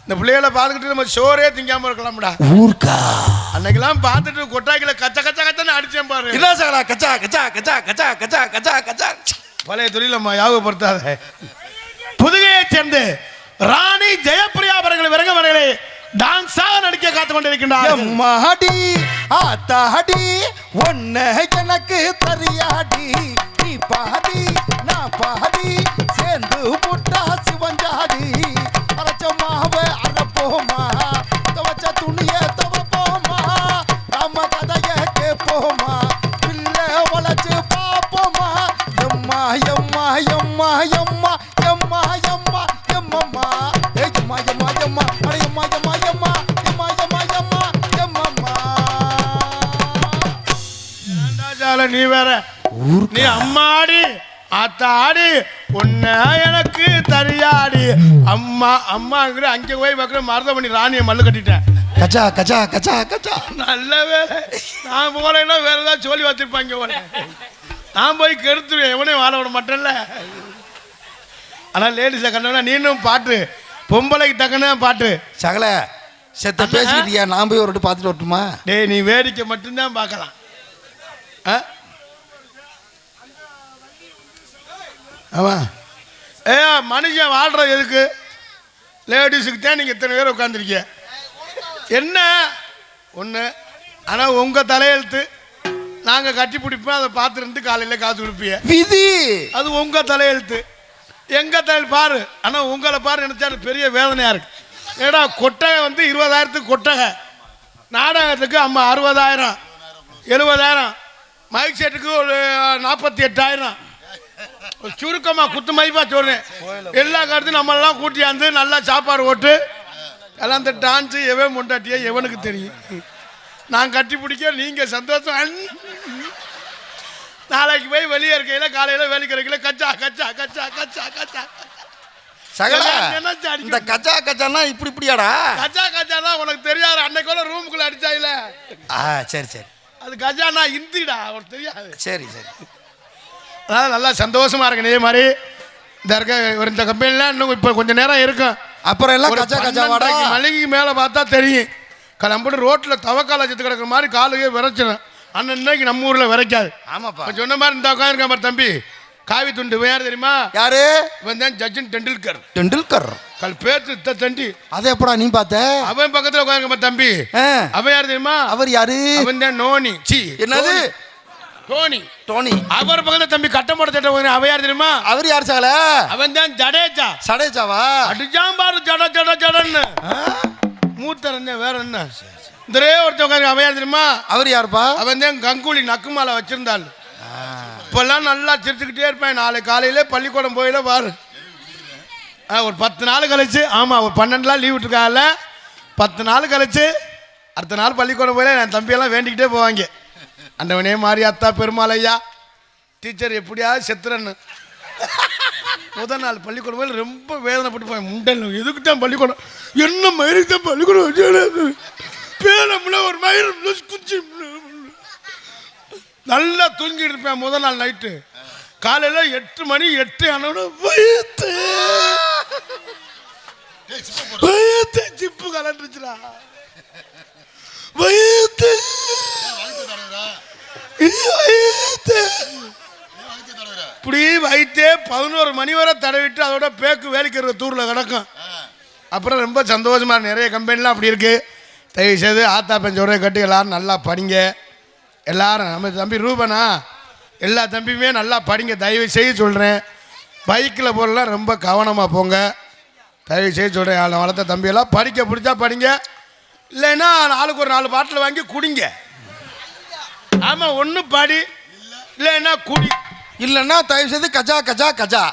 இந்த பிள்ளைகளை பார்த்துக்கிட்டு நம்ம சோறே திங்காம இருக்கலாம்டா. ஊர்க்கா அன்னைக்கெல்லாம் பார்த்துட்டு கொட்டாய்களை கச்சன்னு அடிச்சேன் பாரு. பழைய தொழிலம்மா யாபகப்படுத்தாத. புதுகையை சேர்ந்து ராணி ஜெயப்பிரியா அவர்கள் விரங்கவர்களே டான்ஸாக நடிக்க காத்துக் கொண்டிருக்கின்றார். மாடி ஆத்தாடி ஒன்ன எனக்கு தெரியாடி, நீ பாடி நான் பாடி சேர்ந்து புட்டா சிவஞ்சாடி. அரைச்சமாவ அரைப்போமா, துவச்ச துணிய துவப்போமா, நம்ம கதைய கேட்போமா, பிள்ளை வளைச்சு பார்ப்போமா. எம்மா எம்மா எம்மா எம்மா எம்மா எம்மா எம்மம்மா எம்மா எம்மா எம்மா அட எம்மா எம்மா எம்மா எம்மா எம்மா எம்மா எம்மம்மா. நீ வேற நீ அம்மாடி ஆத்தாடி உன்ன எனக்கு தரியாடி அம்மா அம்மாங்கிற அங்கே போய் பார்க்குற மருதமணி ராணியை மல்லு கட்டிட்டேன். கச்சா கச்சா கச்சா கச்சா. நல்ல வேலை நான் போறேன்னா வேற ஏதாவது சொல்லி வச்சிருப்பாங்க போல. நான் போய் கெடுத்துருவேன், எவனையும் வாழ விட மாட்டேன்ல. ஆனால் லேடிஸை கண்டா நீனும் பாட்டு பொம்பளைக்கு தக்கன பாட்டு சகல செத்த பேசிக்கிட்டியா? நான் போய் ஒரு பார்த்துட்டு வரட்டுமா? டேய் நீ வேடிக்கை மட்டும்தான் பார்க்கலாம். ஆமா மனுஷன் வாழ்றது எதுக்கு? லேடிஸுக்கு தான் நீங்கள் இத்தனை பேர் உட்காந்துருக்கீங்க. என்ன ஒன்று ஆனால் உங்கள் தலையெழுத்து நாங்கள் கட்டி பிடிப்போம், அதை பார்த்துருந்து காலையில் காசு கொடுப்பீங்க. விதி அது உங்கள் தலையெழுத்து. எங்கள் தலையில் பாரு. ஆனால் உங்களை பாரு நினச்சா பெரிய வேதனையாக இருக்கு. ஏடா கொட்டகை வந்து 20,000 கொட்டகை, நாடகத்துக்கு 60,000 70,000, மைக் செட்டுக்கு ஒரு 48,000. ஒரு சுருக்கமாக குத்து மதிப்பாக சொல்கிறேன். எல்லா கருத்தும் நம்மளெல்லாம் கூட்டியாந்து நல்லா சாப்பாடு போட்டு எல்லாம் இந்த டான்ஸு எவன் முண்டாட்டியா எவனுக்கு தெரியும். நான் கட்டி பிடிக்க நீங்கள் சந்தோஷம். நாளைக்கு போய் வெளியே இருக்கையில் காலையில் வேலைக்கு இருக்கையில கச்சா கச்சா கச்சா கச்சா கச்சா சகல இந்த கச்சா கச்சானா இப்படியாடா? கச்சா கச்சானா உனக்கு தெரியாது. அன்னைக்குள்ள ரூமுக்குள்ள அடிச்சாயில. சரி சரி, அது கஜானா இந்திடா, அவனுக்கு தெரியாது. சரி சரி, அதான் நல்லா சந்தோஷமா இருக்கு. இதே மாதிரி இந்த இருக்க இந்த கம்பெனிலாம் இன்னும் இப்போ கொஞ்சம் நேரம் இருக்கும். அப்புறம் எல்லாம் கச்சா கச்சா வாடா. மளிகைக்கு மேலே பார்த்தா தெரியும். கிளம்பிட்டு ரோட்டில் தவக்கால வச்சு கிடக்கிற மாதிரி காலுக்கே விரைச்சிடும். அண்ணன் இன்னைக்கு நம்ம ஊரில் விரைக்காது. ஆமாப்பா, சொன்ன மாதிரி இந்த உட்காந்துருக்க மாதிரி தம்பி காவி துண்டு யார் தெரியுமா? யாரு? இவன் தான் சச்சின் டெண்டுல்கர். டெண்டுல்கர் பேச்சு தண்டி. அதை எப்படா நீ பார்த்த? அவன் பக்கத்தில் உட்காந்துருக்க மாதிரி தம்பி அவன் யார் தெரியுமா? அவர் யாரு? அவன் தான் நோனி. சி என்னது? டோனி. டோனி. அவர் பக்கத்தில் தம்பி கட்டம் போட சட்டை அவன் யார் தெரியுமா? அவர் யார் சகல? அவன் தான் ஜடேஜா. சடேஜாவா? அடிச்சாம் பாரு ஜட ஜட ஜடன்னு மூத்தரஞ்ச வேற என்ன. இந்த ஒருத்தவங்க அவன் யார் தெரியுமா? அவர் யாருப்பா? அவன் தான் கங்குலி நக்குமாலை வச்சிருந்தாள். இப்பெல்லாம் நல்லா சிரிச்சுக்கிட்டே இருப்பேன். நாளைக்கு காலையில பள்ளிக்கூடம் போயில பாரு. ஒரு 10 நாள் கழிச்சு, ஆமாம் ஒரு 12 நாள் லீவ் விட்டுருக்கால, 10 நாள் கழிச்சு அடுத்த நாள் பள்ளிக்கூடம் போயில என் தம்பியெல்லாம் வேண்டிக்கிட்டே போவாங்க. அண்டவனே மாரியாத்தா பெருமாள் ஐயா டீச்சர் எப்படியாவது செத்துறன்னு. முதல் நாள் பள்ளிக்கூடம் போய் ரொம்ப வேதனைப்பட்டு போய் முண்டல் எதுக்கு தான் பள்ளிக்கூடம், என்ன மயிருக்கு தான் பள்ளிக்கூடம் வச்சு பேரம்ல ஒரு மயிறு குச்சி நல்லா தூங்கிட்டு இருப்பேன். முதல் நாள் நைட்டு காலையில் 8 மணி 8 ஆனோட வயிற்று சிப்பு கலண்டுச்சுடா. வயிற்று இப்படி வயிற்றே 11 மணி வரை தடவிட்டு அதோட பேக்கு வேலைக்கிற தூரில் கிடக்கும். அப்புறம் ரொம்ப சந்தோஷமா நிறைய கம்பெனிலாம் அப்படி இருக்கு. தயவு செய்து ஆத்தா பெஞ்சோட கட்டி எல்லாரும் நல்லா படிங்க. எல்லாரும் நம்ம தம்பி ரூபனா எல்லா தம்பியுமே நல்லா படிங்க. தயவு செய்து சொல்கிறேன், பைக்கில் போகலாம் ரொம்ப கவனமாக போங்க. தயவு செய்து சொல்கிறேன், அவளை வளர்த்த தம்பியெல்லாம் படிக்க பிடிச்சா படிங்க, இல்லைன்னா நாளுக்கு ஒரு 4 பாட்டில் வாங்கி குடிங்க. ஆமாம், ஒன்று படி இல்லைன்னா குடி, இல்லைன்னா தயவு செய்து கஜா கஜா கஜா.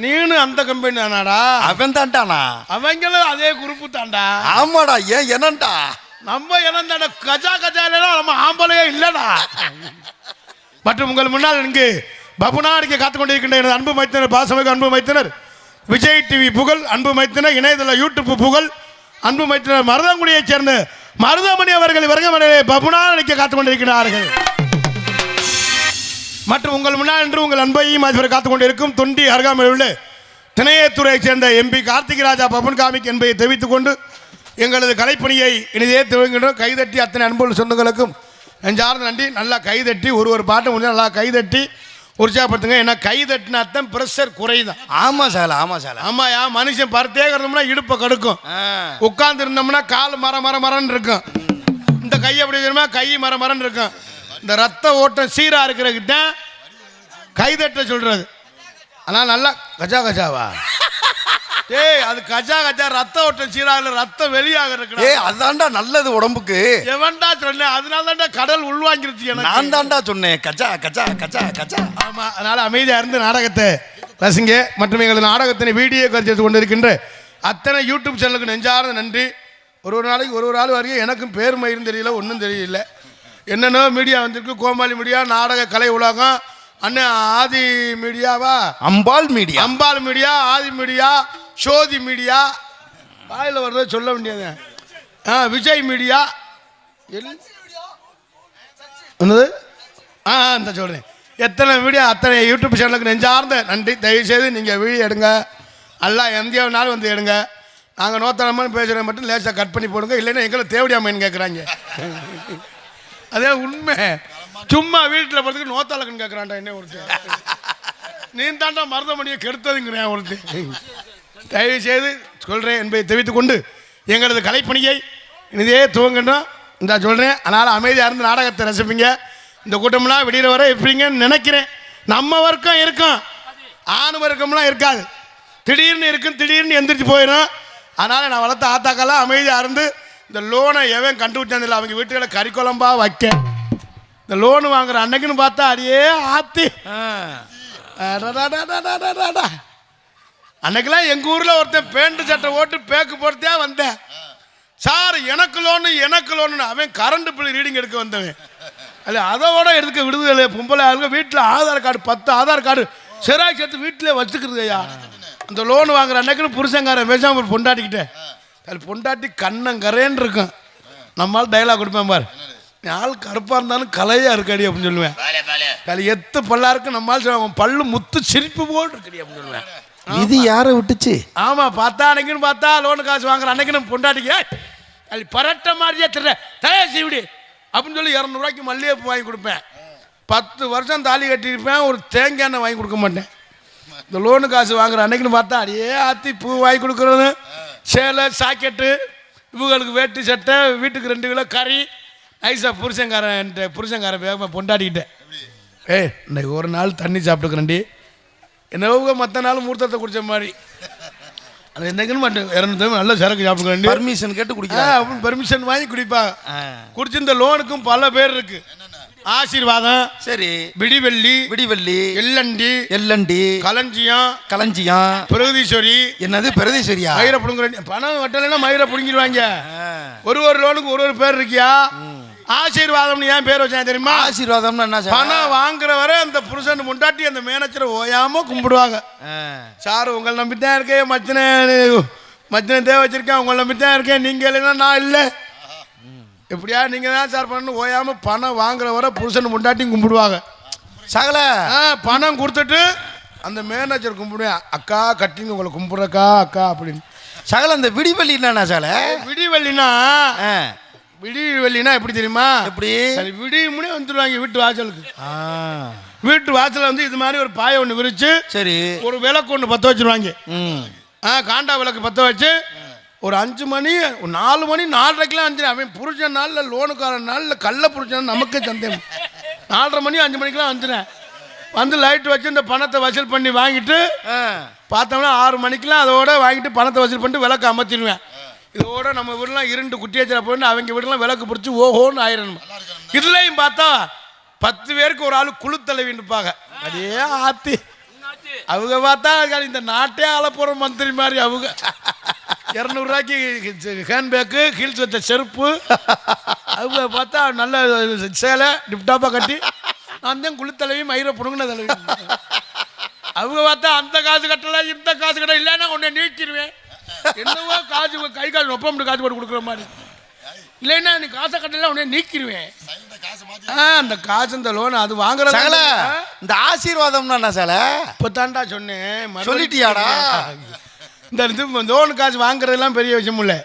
நீனு அந்த கம்பெனி தானாடா? அவன் தான்டானா? அவங்களும் அதே குரூப்பு தான்டா. ஆமாடா. ஏன் என்னண்டா? நம்ம இனந்தாண்ட கஜா கஜா இல்லைன்னா நம்ம ஆம்பளையே இல்லைடா. மற்றும் உங்கள் முன்னால் இங்கு பபுனாடிக்கு காத்துக் கொண்டிருக்கின்ற எனது அன்பு மைத்தினர், பாசமிகு அன்பு மைத்தினர், விஜய் டிவி புகழ் அன்பு மைத்தினர், இணையதள யூடியூப் புகழ் அன்பு மைத்தினர் மருதங்குடியைச் சேர்ந்த மருதமணி அவர்கள் வருகமனையை பபுனாடிக்க காத்துக் கொண்டிருக்கிறார்கள். மற்றும் உங்கள் முன்னால் என்று உங்கள் அன்பையும் அதிபர் காத்துக் கொண்டிருக்கும் தொண்டி அருகாமையில் உள்ள திணையத்துறையைச் சேர்ந்த எம்பி கார்த்திகராஜா பபுன் காமிக் என்பதை தெரிவித்துக் கொண்டு எங்களது கலைப்பணியை இனிதே துவங்கின்றோம். கைதட்டி அத்தனை அன்புள்ள சொந்தங்களுக்கும் நெஞ்சார்ந்த நன்றி. நல்லா கைதட்டி ஒரு பாட்டு முடிஞ்சு நல்லா கைதட்டி உற்சாகப்படுத்துங்க. ஏன்னா கைதட்டின அர்த்தம் ப்ரெஷர் குறைதான். ஆமா சார், ஆமா சார். ஆமாயா, மனுஷன் பருத்தே இருந்தோம்னா இடுப்பை கடுக்கும், உட்கார்ந்து இருந்தோம்னா கால் மரன்னு இருக்கும். இந்த கை அப்படி தெரியுமா, கை மரன்னு இருக்கும். இந்த ரத்த ஓட்டம் சீரா இருக்கிறதுக்கு தான் கைதட்ட சொல்றது. ஆனால் நல்லா கஜா கஜாவா ஏய், அது கஜா கஜா ரத்த ஓட்டம் சீராகல, ரத்தம் வெளியாக இருக்கு. அதான்டா நல்லது உடம்புக்கு. எவன்டா சொன்னேன்? அதனால தான்டா கடல் உள்வாங்கிருச்சு. நான் தான்டா சொன்னேன் கஜா கஜா கஜா கஜா. ஆமா, அதனால அமைதியா இருந்து நாடகத்தை ரசிங்க. மற்றும் எங்களது நாடகத்தினை வீடியோ கருத்து கொண்டிருக்கின்ற அத்தனை யூடியூப் சேனலுக்கு நெஞ்சார்ந்த நன்றி. ஒரு நாளைக்கு ஒரு ஆள் வரைக்கும் எனக்கும் பேர் மயிரும் தெரியல, ஒன்றும் தெரியல. என்னென்ன மீடியா வந்திருக்கு, கோமாளி மீடியா, நாடக கலை உலகம், அண்ணன் ஆதி மீடியாவா, அம்பாள் மீடியா, அம்பாள் மீடியா, ஆதி மீடியா, சோதி மீடியா, வாயில் வர்றத சொல்ல வேண்டியது, விஜய் மீடியா, என்னது இந்த சொல்கிறேன். எத்தனை வீடியோ அத்தனை யூடியூப் சேனலுக்கு நெஞ்சார்ந்த நன்றி. தயவுசெய்து நீங்கள் வீடியோ எடுங்க, எல்லாம் எந்தியாவினாலும் வந்து எடுங்க. நாங்கள் நோத்தனமாக பேசுகிறத மட்டும் லேசாக கட் பண்ணி போடுங்க, இல்லைன்னா எங்களை தேவடியாமன்னு கேட்குறாங்க. அதே உண்மை. சும்மா வீட்டில் போகிறதுக்கு நோத்தாளக்குன்னு கேட்குறான்டா என்ன ஒருத்தர். நீ தாண்டா மருதமணியை கெடுத்ததுங்கிறேன் ஒருத்தர். தயவு செய்து சொல்கிறேன் என்பதை தெரிவித்துக் கொண்டு எங்களது கலைப்பணியை இதே துவங்கணும். இந்த சொல்கிறேன். அதனால் அமைதியாக இருந்து நாடகத்தை ரசிப்பீங்க. இந்த கூட்டம்லாம் விடிகிற வரை இருப்பீங்கன்னு நினைக்கிறேன். நம்ம வர்க்கம் இருக்கும், ஆணு வர்க்கம்லாம் இருக்காது. திடீர்னு இருக்கும், திடீர்னு எந்திரிச்சு போயிடும். அதனால் நான் வளர்த்த ஆத்தாக்கெல்லாம் அமைதியாக இருந்து இந்த லோனை எவன் கண்டுபிடிச்சதில்லை. அவங்க வீட்டுகளை கறிக்குழம்பா வைக்க இந்த லோனு வாங்குற அன்னைக்குன்னு பார்த்தா அடியே ஆத்தி அன்னைக்கெல்லாம் எங்கள் ஊரில் ஒருத்தன் பேண்ட் சட்டை ஓட்டு பேக்கு போட்டுத்தே வந்தேன். சார் எனக்கு லோனு அவன் கரண்ட் பில் ரீடிங் எடுக்க வந்தவன். அல்ல அதோட எடுக்க விடுதலை. பொம்பளை ஆளுங்க வீட்டில் Aadhaar card 10 Aadhaar card Xerox எடுத்து வீட்டிலே வச்சுக்கிறது ஐயா. அந்த லோன் வாங்குற அன்னைக்குன்னு புருஷங்காரன் பேசாம ஒரு பொண்டாட்டிக்கிட்டே அது பொண்டாட்டி கண்ணங்கரேன்னு இருக்கும். நம்மளால் டைலாக் கொடுப்பேன் பாரு, ஆள் கருப்பாக இருந்தாலும் கலையாக இருக்காடி அப்படின்னு சொல்லுவேன். கலை எத்து பல்லா இருக்கு நம்மளால் பல்லு முத்து சிரிப்பு போல் இருக்கடி அப்படின்னு சொல்லுவேன். இது யாரை விட்டுச்சு? ஆமாம், பார்த்தா அன்னைக்குன்னு பார்த்தா லோனு காசு வாங்குற அன்னைக்குன்னு பொண்டாட்டிக்கு அது பரட்ட மாதிரியே தெரியல தலையா செய்விடி அப்படின்னு சொல்லி 200 ரூபாய்க்கு மல்லிகைப்பூ வாங்கி கொடுப்பேன். 10 வருஷம் தாலி கட்டியிருப்பேன், ஒரு தேங்காய் எண்ணெய் வாங்கி கொடுக்க மாட்டேன். இந்த லோனு காசு வாங்குற அன்னைக்குன்னு பார்த்தா அடியே ஆத்தி பூ வாங்கி கொடுக்குறது, சேலை சாக்கெட்டு, இவங்களுக்கு வேட்டு சட்டை, வீட்டுக்கு 2 கிலோ கறி ஐசா புருஷங்காரன் வேகமாக பொண்டாடிக்கிட்டேன். இன்னைக்கு ஒரு நாள் தண்ணி சாப்பிட்டுக்கிறேன்டி என்னவோ மற்ற நாள் மூர்த்தத்தை குடித்த மாதிரி அது என்னக்குன்னு மாட்டேன். 200 நல்ல சரக்கு சாப்பிட்டுக்கிறேன், பர்மிஷன் கேட்டு குடிக்கலாம் அப்படின்னு பர்மிஷன் வாங்கி குடிப்பாங்க. குடிச்சு இந்த லோனுக்கும் பல பேர் இருக்கு. ஆசீர்வாதம், சரி, விடிவெள்ளி, எல்லண்டி, களஞ்சியம், பிரகதீஸ்வரி. என்னது பிரகதீஸ்வரியா? மயிரை புடுங்க. பணம் வட்டலைன்னா மயிரை புடுங்கிடுவாங்க. ஒரு லோனுக்கு ஒரு பேர் இருக்கியா? ஆசீர்வாதம்னு ஏன் பேர் வச்சாங்க தெரியுமா? ஆசீர்வாதம்னு என்ன? பணம் வாங்குற வரை அந்த புருஷன் முண்டாட்டி அந்த மேனேஜரை ஓயாம கும்பிடுவாங்க. சார் உங்களை நம்பித்தான் இருக்கேன், மச்சின தேவை வச்சிருக்கேன், உங்களை நம்பித்தான் இருக்கேன், நீங்க இல்லைன்னா நான் இல்லை, எப்படியா நீங்க தான் சார் பண்ணணும் ஓயாம பணம் வாங்குற வர புருஷன் முண்டாட்டியும் கும்பிடுவாங்க. சகல பணம் கொடுத்துட்டு அந்த மேனேஜர் கும்பிடுவேன், அக்கா கட்டிங்க உங்களை கும்பிடுறக்கா அக்கா அப்படின்னு. சகல அந்த விடிவெள்ளினா சகல விடிவெள்ளினா எப்படி தெரியுமா? எப்படி விடிய முன்னே வந்துடுவாங்க வீட்டு வாசலுக்கு. வீட்டு வாசல வந்து இது மாதிரி ஒரு பாயை ஒன்று விரிச்சு, சரி, ஒரு விளக்கு ஒன்று பற்ற வச்சிருவாங்க. காண்டா விளக்கு பற்ற வச்சு ஒரு 5 மணி 4 மணி 4:30க்கெல்லாம் வந்துடும். அவன் புருஷன் நாள் இல்லை, லோனுக்காரன் நாள் இல்லை, கள்ள புருஷன் நமக்கு சந்தேகம். 4:30 மணி 5 மணிக்கெல்லாம் வந்துடுறேன். வந்து லைட் வச்சு இந்த பணத்தை வசூல் பண்ணி வாங்கிட்டு பார்த்தோம்னா 6 மணிக்கெல்லாம் அதோட வாங்கிட்டு பணத்தை வசூல் பண்ணிட்டு விளக்கு அமர்த்திடுவேன். இதோட நம்ம வீடெலாம் 2 குட்டியாச்சில் போயிட்டு அவங்க வீடெல்லாம் விளக்கு பிடிச்சி ஓஹோன்னு ஆயிடணும். இதுலையும் பார்த்தா 10 பேருக்கு ஒரு ஆள் குழு தலைவின்னு இருப்பாங்க. அதே ஆத்தி அவங்க பார்த்தா இந்த நாட்டே ஆள போகிற மந்திரி மாதிரி. அவங்க 200 ரூபாய்க்கு ஹேண்ட்பேக்கு, ஹீல்ஸ் வச்ச செருப்பு, அவங்க பார்த்தா நல்ல சேலை டிப்டாப்பாக கட்டி நான் தான் குழு தலைவி மயிரை புடுங்கின தலைவி. அவங்க பார்த்தா அந்த காசு கட்டல இந்த காசு கட்டல இல்லைன்னா உன்னை நீக்கிடுவேன். என்னவோ காசு கை காசு ஒப்பம் காசு போட்டு கொடுக்குற மாதிரி, இல்லைன்னா நீ காசை கட்டல உடனே நீக்கிடுவேன். அந்த காசு இந்த லோன் அது வாங்குறதால இந்த ஆசீர்வாதம்னா என்ன சார்? இப்போ தாண்டா சொன்னேன், சொல்லிட்டியாடா? இந்த லோனு காசு வாங்குறதுலாம் பெரிய விஷயம் இல்லை.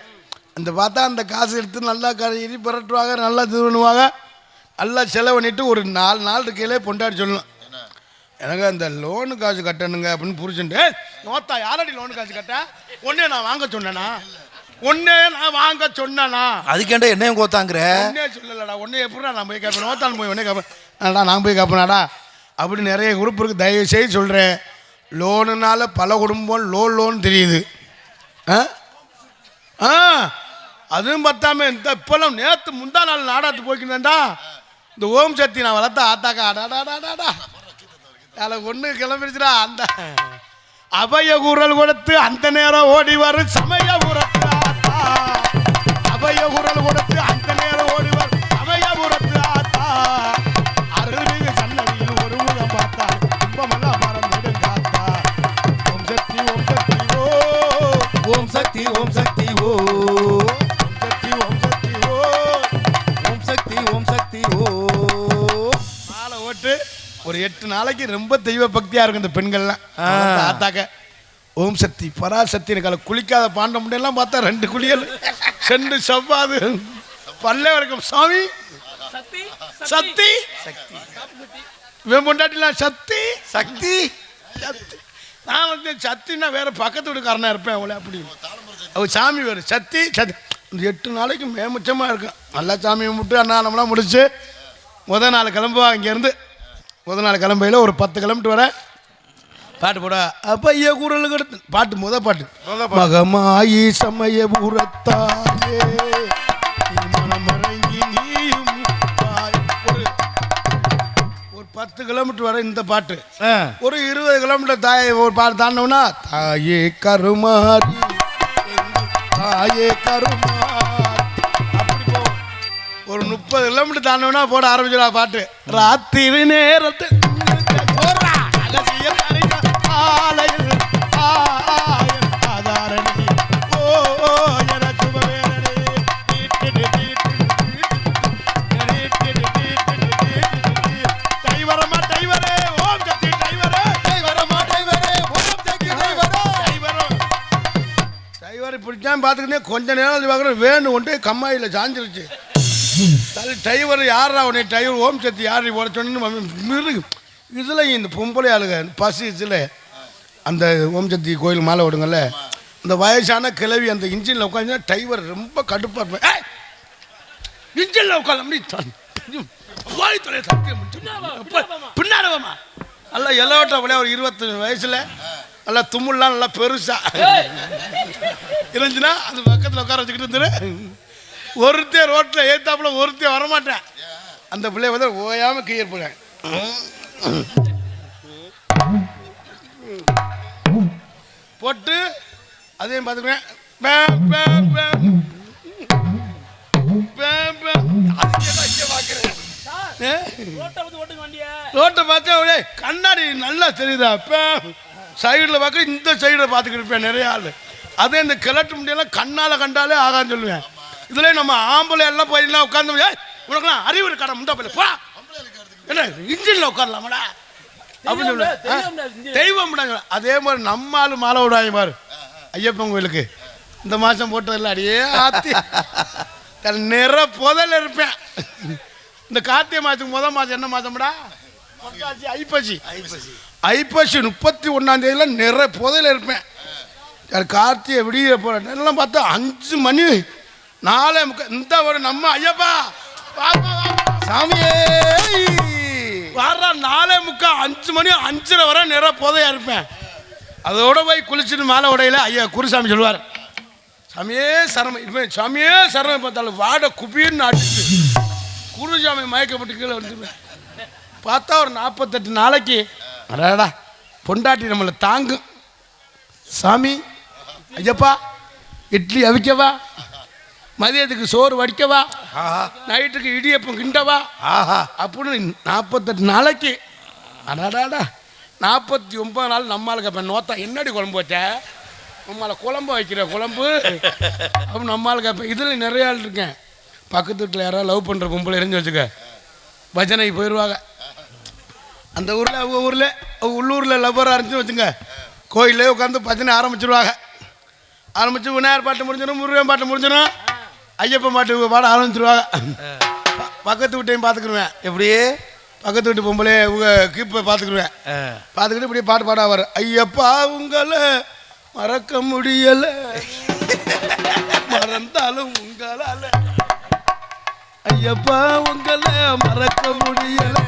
அந்த பார்த்தா அந்த காசு எடுத்து நல்லா கறி புரட்டுவாங்க, நல்லா இது பண்ணுவாங்க, நல்லா செலவு பண்ணிட்டு ஒரு 4 நாள் இருக்கையிலே பொண்டாடி சொல்லணும், எனக்கு அந்த லோனு காசு கட்டணுங்க அப்படின்னு புரிச்சுட்டு. நோத்தா யாரடி லோனு காசு கட்ட? ஒன்னே நான் வாங்க சொன்னேனா? அதுக்கேண்டா என்னையும் கோத்தாங்கிற? ஒன்னே சொல்லலடா, ஒன்னே எப்படின்னா நான் போய் கேட்பேன், நோத்தான் போய் ஒன்னே கேட்பேன், நான் போய் கேட்பேனாடா அப்படி நிறைய குரூப் இருக்குது. தயவு செய்து சொல்கிறேன், லோனுனால பல குடும்பம் லோன் தெரியுது. அதுவும் பார்த்தாம இந்த இப்போல்லாம் நேற்று முந்தா நாள் நாடாத்து போய்க்கிட்டேன்டா. இந்த ஓம் சக்தி நான் வளர்த்தா ஆத்தாக்கா அடாடாடாடா அதில் ஒன்று கிளம்பிடுச்சுடா. அந்த அபய குரல் கொடுத்து அந்த நேரம் ஓடி வரும் சமய குரத்து ஆத்தா, அபய குரல் கொடுத்து அந்த நேரம் ஓடி வரும் சமய குரத்து ஆத்தா, அருள்மிகு சன்னதியில் ஒரு முகம் பார்த்தா கும்பமெல்லாம் மறந்துடும் காத்தா. ஓம் சக்தி ஓம் சக்தி ஓ, ஓம் சக்தி ஓம் சக்தி ஓ, ஓம் சக்தி ஓம் சக்தி ஓ, ஓம் சக்தி ஓம் சக்தி ஓ. மாலை ஓட்டு ஒரு 8 நாளைக்கு ரொம்ப தெய்வ பக்தியா இருக்கும் இந்த பெண்கள்லாம். ஆத்தாக்க ஓம் சக்தி பராசக்தி எனக்கு குளிக்காத பாண்ட முடியெல்லாம் பார்த்தா 2 குளியல் செண்டு செவ்வாது பல்லே வரைக்கும் சாமி சக்தி பொண்டாட்டிலாம் சக்தி சக்தி. நான் வந்து சத்தின்னா வேற பக்கத்து வீட்டுக்காரனா இருப்பேன் அவளை அப்படி. அவ சாமி வேறு சக்தி இந்த 8 நாளைக்கு மேமிச்சமாக இருக்கும். நல்லா சாமி கும்பிட்டு அண்ணாமலாம் முடிச்சு முதல் நாள் கிளம்புவா. இங்கேருந்து முதல் நாள் கிளம்பையில் ஒரு 10 கிலோமீட்டர் வர பாட்டு போட அப்போ ஐயா கூறலுக்கு எடுத்து பாட்டு பாட்டு மகமாயி சமய பூரத்தாயே மனமரங்கி நீயும் ஒரு 10 கிலோமீட்டர் வர இந்த பாட்டு. ஒரு 20 கிலோமீட்டர் தாயை ஒரு பாட்டு தாண்டோம்னா தாயே கருமாரி தாயே கருமாரி அப்படி போவோம். ஒரு 30 கிலோமீட்டர் தாண்டோம்னா போட ஆரம்பிச்சிடா பாட்டு. ராத்திரி நேரத்து பிடிச்சான் பார்த்துக்கிட்டே கொஞ்ச நேரம் பார்க்குறேன் வேணும் கொண்டு கம்மாயில் சாஞ்சிருச்சு. டிரைவர் யாரா உடனே டிரைவர் ஓம் சக்தி யார் போட சொன்னு மிருகு இதில் இந்த பொம்பளை ஆளுங்க பசு இதில் அந்த ஓம் சக்தி கோயில் மாலை விடுங்கள்ல இந்த வயசான கிளவி அந்த இன்ஜினில் உட்காந்து டிரைவர் ரொம்ப கடுப்பாக இருப்பேன். இன்ஜினில் உட்காந்து பின்னாடவாமா நல்லா எல்லோட்ட விளையா ஒரு 25 வயசில் நல்லா தும்முலாம் நல்லா பெருசா இருந்துச்சுன்னா அது பக்கத்தில் உட்கார வச்சுக்கிட்டு இருந்துரு. ஒருத்தர் ரோட்டில் ஏத்தாப்புல ஒருத்தர் வரமாட்டேன். அந்த பிள்ளைய வந்து ஓயாமல் கிளியர் போடுவேன். போட்டு அதையும் பார்த்துக்குவேன். ரோட்டை பார்த்தா கண்ணாடி நல்லா தெரியுதா சைடில் பார்க்க இந்த சைடில் பார்த்துக்கிட்டு இருப்பேன் நிறைய ஆள். அதே இந்த கிழட்டு முடியெல்லாம் கண்ணால் கண்டாலே ஆகான்னு சொல்லுவேன். இதுல நம்ம ஆம்பளை எல்லாம் போயிடலாம் உட்காந்து உனக்குலாம் அறிவு இருக்காடா முண்டா போயில போ என்ன இன்ஜின்ல உட்காரலாமடா அப்படின்னு சொல்லுவேன். தெய்வம். அதே மாதிரி நம்ம ஆளு மாலை விடுவாங்க பாரு ஐயப்பன் கோயிலுக்கு இந்த மாதம் போட்டதில்ல அடியே ஆத்தி நிற புதல் இருப்பேன். இந்த கார்த்திகை மாதத்துக்கு முதல் மாதம் என்ன மாதம்டா ஐப்பசி. ஐப்பசி 31ஆம் நிற புதையில இருப்பேன். கார்த்திகை விடிய போறேன் எல்லாம் பார்த்தா 5 மணி 4 இந்த ஒரு நம்ம ஐயப்பா சாமியே வர்ற 4:45 5 மணி 5:30 வர நிற புதையா இருப்பேன். அதோட போய் குளிச்சுட்டு மாலை உடையில ஐயா குருசாமி சொல்லுவார் சாமியே சரமை இப்போ சாமியே சரமை பார்த்தாலும் வாட குபீர்னு அடிச்சு குருசாமி மயக்கப்பட்டு கீழே வந்துடுவேன். பார்த்தா ஒரு 48 நாளைக்கு அடாடா பொண்டாட்டி நம்மளை தாங்கும். சாமி ஐயப்பா இட்லி அவிக்கவா, மதியத்துக்கு சோறு வடிக்கவா, நைட்டுக்கு இடியப்பம் கிண்டவா அப்படின்னு 48 நாளைக்கு அடாடாடா 49 நாள் நம்மளுக்கு அப்போ நோத்தா என்னடி குழம்பு வச்ச நம்மளை குழம்பு வைக்கிற குழம்பு அப்படின்னு நம்மளுக்கு அப்போ இதில் நிறைய ஆள் இருக்கேன். பக்கத்து வீட்டில் யாராவது லவ் பண்ணுற பொம்பளை எரிஞ்சு வச்சுக்க பஜனைக்கு போயிடுவாங்க. அந்த ஊரில் அவங்க ஊரில் உள்ளூரில் லவ்வராக இருந்துச்சு வச்சுங்க கோயிலே உட்காந்து பஜனை ஆரம்பிச்சிடுவாங்க. ஆரம்பித்து விநாயகர் பாட்டு முடிஞ்சிடும், முருகன் பாட்டு முடிஞ்சிடும், ஐயப்பன் பாட்டு பாட ஆரம்பிச்சிடுவாங்க. பக்கத்து வீட்டையும் பார்த்துக்குருவேன். எப்படியே பக்கத்து வீட்டு பொம்பளை இவங்க கீப்பை பார்த்துக்குருவேன். பார்த்துக்கிட்டு இப்படி பாட்டு பாட வர ஐயப்பா உங்களை மறக்க முடியலை மறந்தாலும் உங்களால் ஐயப்பா உங்களை மறக்க முடியலை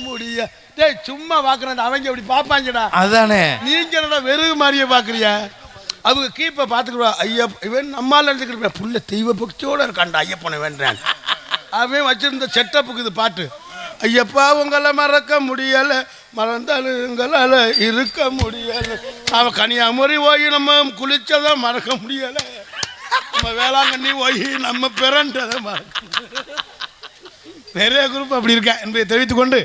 முடிய டேய் சும்மா பார்க்குறேன் அவங்க அப்படி பார்ப்பாங்கடா. அதானே நீங்க என்னடா வெறுகு மாதிரியே பார்க்குறியா? அவங்க கீப்பை பார்த்துக்குவா ஐயப்பா இவன் நம்மால் எழுதுக்கிற புள்ள தெய்வ பக்தியோடு இருக்காண்டா ஐயப்பனை வேண்டான் அவன் வச்சிருந்த செட்டப்புக்கு இது பாட்டு ஐயப்பா உங்களை மறக்க முடியலை மறந்தாலும் உங்களால் இருக்க முடியலை. அவன் கன்னியாகுமரி போய் நம்ம குளிச்சதை மறக்க முடியலை, நம்ம வேளாங்கண்ணி போய் நம்ம பிறன்றதை மறக்க நிறைய குரூப் அப்படி இருக்கேன் என்பதை தெரிவித்துக் கொண்டு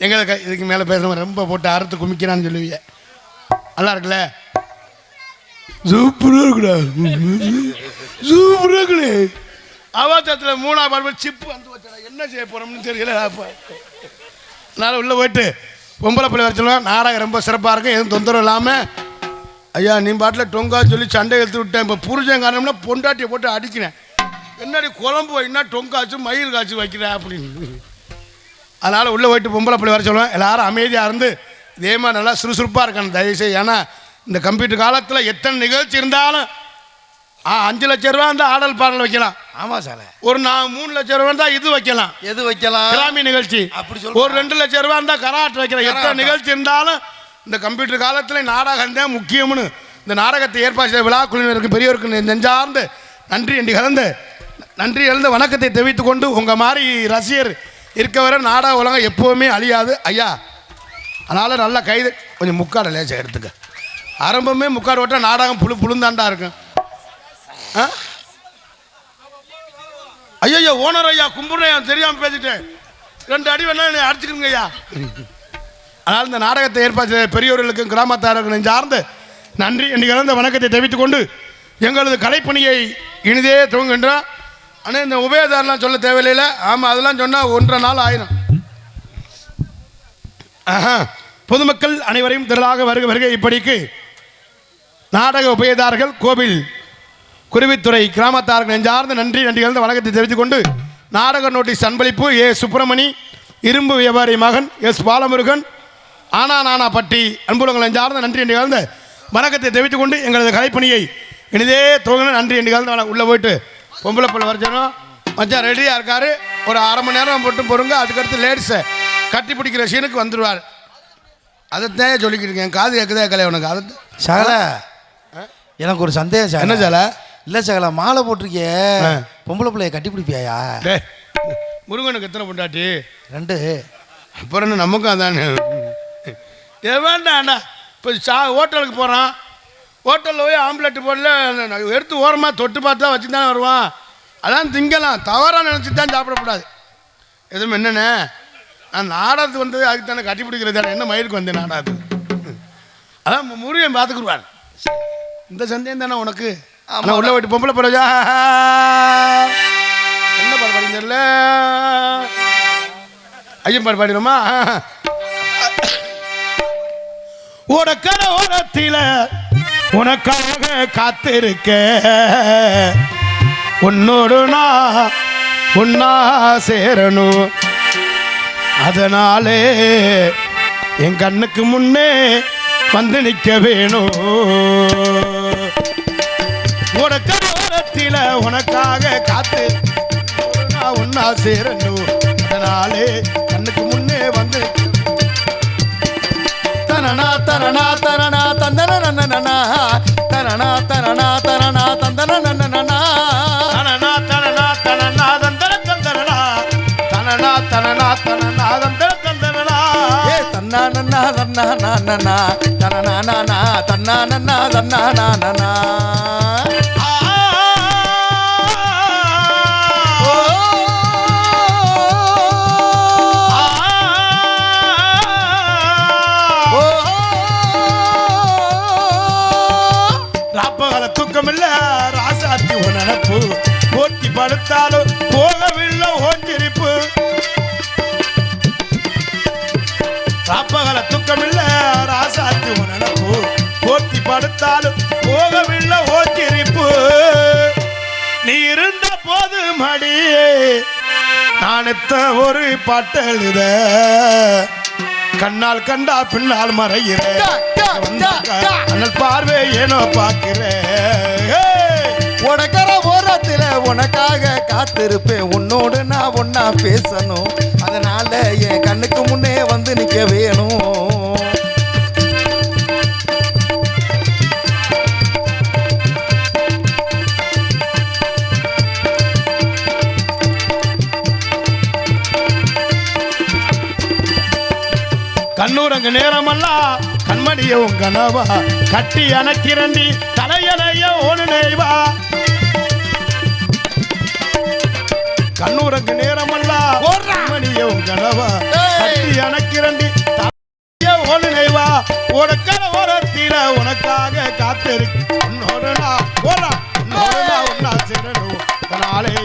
எங்களுக்கு இதுக்கு மேலே பேசுகிறவங்க ரொம்ப போட்டு அறுத்து குமிக்கிறான்னு சொல்லுவீங்க. நல்லா இருக்குல்ல? சூப்பராக இருக்குடா சூப்பராக இருக்குடே. அவாசத்தில் 3ஆம் பாடு சிப்பு வந்து வச்சா என்ன செய்ய போகிறோம்னு தெரியல. அதனால் உள்ளே போயிட்டு பொம்பளை பிள்ளை வர சொல்லுவேன். நாடகம் ரொம்ப சிறப்பாக இருக்கும், எதுவும் தொந்தரவு இல்லாமல் ஐயா நீ பாட்டில் டொங்கான்னு சொல்லி சண்டை எடுத்து விட்டேன். இப்போ புரிஞ்சன் காரணம்னா பொண்டாட்டியை போட்டு அடிக்கிறேன். என்னடி குழம்பு வைனா டொங்காச்சு மயில் காய்ச்சி வைக்கிறேன் அப்படின்னு. அதனால் உள்ளே போயிட்டு பொம்பளை பிள்ளை வர சொல்லுவேன். எல்லோரும் அமைதியாக இருந்து இதே மாதிரி நல்லா சுறுசுறுப்பாக இருக்கணும் தயவுசெய்து. ஏன்னா இந்த கம்ப்யூட்டர் காலத்தில் எத்தனை நிகழ்ச்சி இருந்தாலும் 5 லட்சம் ரூபா இருந்தால் ஆடல் பாடல் வைக்கலாம். ஆமா சார். ஒரு 3 லட்சம் ரூபா இருந்தால் இது வைக்கலாம். எது வைக்கலாம்? கிராமி நிகழ்ச்சி. அப்படி சொல்ல. ஒரு 2 லட்சம் ரூபா இருந்தால் கராட்டு வைக்கலாம். எத்தனை நிகழ்ச்சி இருந்தாலும் இந்த கம்ப்யூட்டர் காலத்தில் நாடகம் தான் முக்கியம்னு இந்த நாடகத்தை ஏற்பாடு செய்த விழா குழுவினருக்கு பெரியவருக்கு நெஞ்சார்ந்து நன்றி எழுந்த வணக்கத்தை தெரிவித்துக் கொண்டு உங்கள் மாதிரி ரசிகர் இருக்க வர நாடக உலகம் எப்போவுமே அழியாது ஐயா. அதனால் நல்லா கைது கொஞ்சம் முக்காடை லேசாக எடுத்துக்க. ஆரம்பமே முக்காடு ஓட்டால் நாடகம் புழுந்தாண்டா இருக்கும். ஐயோ ஓனர் ஐயா கும்பிடுறேன் தெரியாமல் பேசிட்டேன். 2 அடி வேணா அடிச்சுக்கோங்க ஐயா. அதனால் இந்த நாடகத்தை ஏற்பாடு பெரியவர்களுக்கும் கிராமத்தார்களுக்கும் நெஞ்சார்ந்து நன்றி என்று கலந்த வணக்கத்தை தெரிவித்துக் கொண்டு எங்களது கலைப்பணியை இனிதே துவங்குகின்றோம். ஆனால் இந்த உபயதாரெலாம் சொல்ல தேவையில்லை. ஆமாம், அதெல்லாம் சொன்னால் 1.5 நாள் ஆயிரும். பொதுமக்கள் அனைவரையும் திரளாக வருகை. இப்படிக்கு நாடக உபயதாரர்கள் கோவில் குருவித்துறை கிராமத்தார்கள் நெஞ்சார்ந்து நன்றி கலந்த வணக்கத்தை தெரிவித்துக் கொண்டு நாடக நோட்டீஸ் அன்பளிப்பு ஏ சுப்பிரமணி இரும்பு வியாபாரி மகன் எஸ் பாலமுருகன் ஆனானாப்பட்டி அன்புலங்கள் நெஞ்சார்ந்த நன்றி கலந்த வணக்கத்தை தெரிவித்துக் கொண்டு எங்களது கலைப்பணியை இனிதே துவங்கின நன்றி கலந்து உள்ளே போயிட்டு பொம்பளை பிள்ளை வரைச்சணும் மச்சான் ரெடியாக இருக்காரு. ஒரு 1/2 மணி நேரம் மட்டும் பொறுங்க. அதுக்கடுத்து லேடிஸை கட்டி பிடிக்கிற சீனுக்கு வந்துடுவார். அதைத்தான் சொல்லிக்கிட்டு என் காது கேட்குதே கலை உனக்கு. அதை சகல எனக்கு ஒரு சந்தேகம். என்ன சார்? இல்லை சகல மாலை போட்டிருக்கிய பொம்பளை பிள்ளைய கட்டி பிடிப்பியாயா? முருகனுக்கு எத்தனை பொண்டாட்டி? 2. அப்புறம் என்ன நமக்கும் அதானே. வேண்டாம்டா. இப்போ ஹோட்டலுக்கு போகிறான். ஹோட்டலில் போய் ஆம்லெட்டு போடல எடுத்து ஓரமாக தொட்டு பார்த்து தான் வச்சு தானே வருவான். அதான் திங்கலாம். தவறாக நினச்சி தான் சாப்பிடக்கூடாது. எதுவும் என்னென்ன நான் நாடகத்துக்கு வந்தது அதுக்கு தானே கட்டி பிடிக்கிறது தானே. என்ன மயிருக்கு வந்தேன் நாடகத்துக்கு. அதான் முருகன் பார்த்துக்குருவார். இந்த சந்தேகம் தானே உனக்கு. ஆனால் உள்ள போயிட்டு பொம்பளை பரவஜா என்ன பாடு பாடி தெரியல. ஐயன் பாடு பாடிடுமா? உனக்கர ஓரத்தில உனக்காக காத்திருக்க உன்னோடு நான் உன்னா சேரணும். அதனாலே என் கண்ணுக்கு முன்னே வந்து நிற்க வேணும். உனக்கர ஓரத்தில உனக்காக காத்து நான் உன்னா சேரணும். அதனாலே கண்ணுக்கு முன்னே வந்து தரணா தரணா தரணா தந்தன நன்னனா தரணா தரணா தரணா தந்தன நன்னனா தரணா தரணா தரணா தந்தன தந்தனா தரணா தரணா தரணா தந்தன தந்தனா ஏ தன்னா நன்னா தன்னா நன்னா தரணா நன்னா தன்னா நன்னா தன்னா நன்னா தூக்கமில்ல ராசாத்தி உனப்பு போட்டி படுத்தாலும் போகவில்லை ஓஞ்சிரிப்பு. ராப்பகல தூக்கமில்ல ராசாத்தி உனப்பு போட்டி படுத்தாலும் போகவில்லை ஓஞ்சிரிப்பு. நீ இருந்த போது மடியே நானத்த ஒரு பாட்டு எழுத கண்ணால் கண்டா பின்னால் மறைகிறேன். அண்ணல் பார்வை ஏனோ பார்க்கிறேன். உனக்கர ஓரத்தில் உனக்காக காத்திருப்பேன். உன்னோடு நான் ஒன்னா பேசணும். அதனால என் கண்ணுக்கு முன்னே வந்து நிற்க வேணும். கண்ணூரங்க நேரமெல்லாம் கண்மணிய உன் கனவா கட்டி அணைக்கிறண்டி தலையணைய ஓடு நெய்வா. கண்ணூரங்க நேரமெல்லாம் கண்மணிய உன் கனவா கட்டி அணைக்கிறண்டி தலைய ஓடு நெய்வா. உனக்கர ஓரத்தில உனக்காக காத்திருக்கு. உன்னோடு நான் உன்னா சேரணும். அதனாலே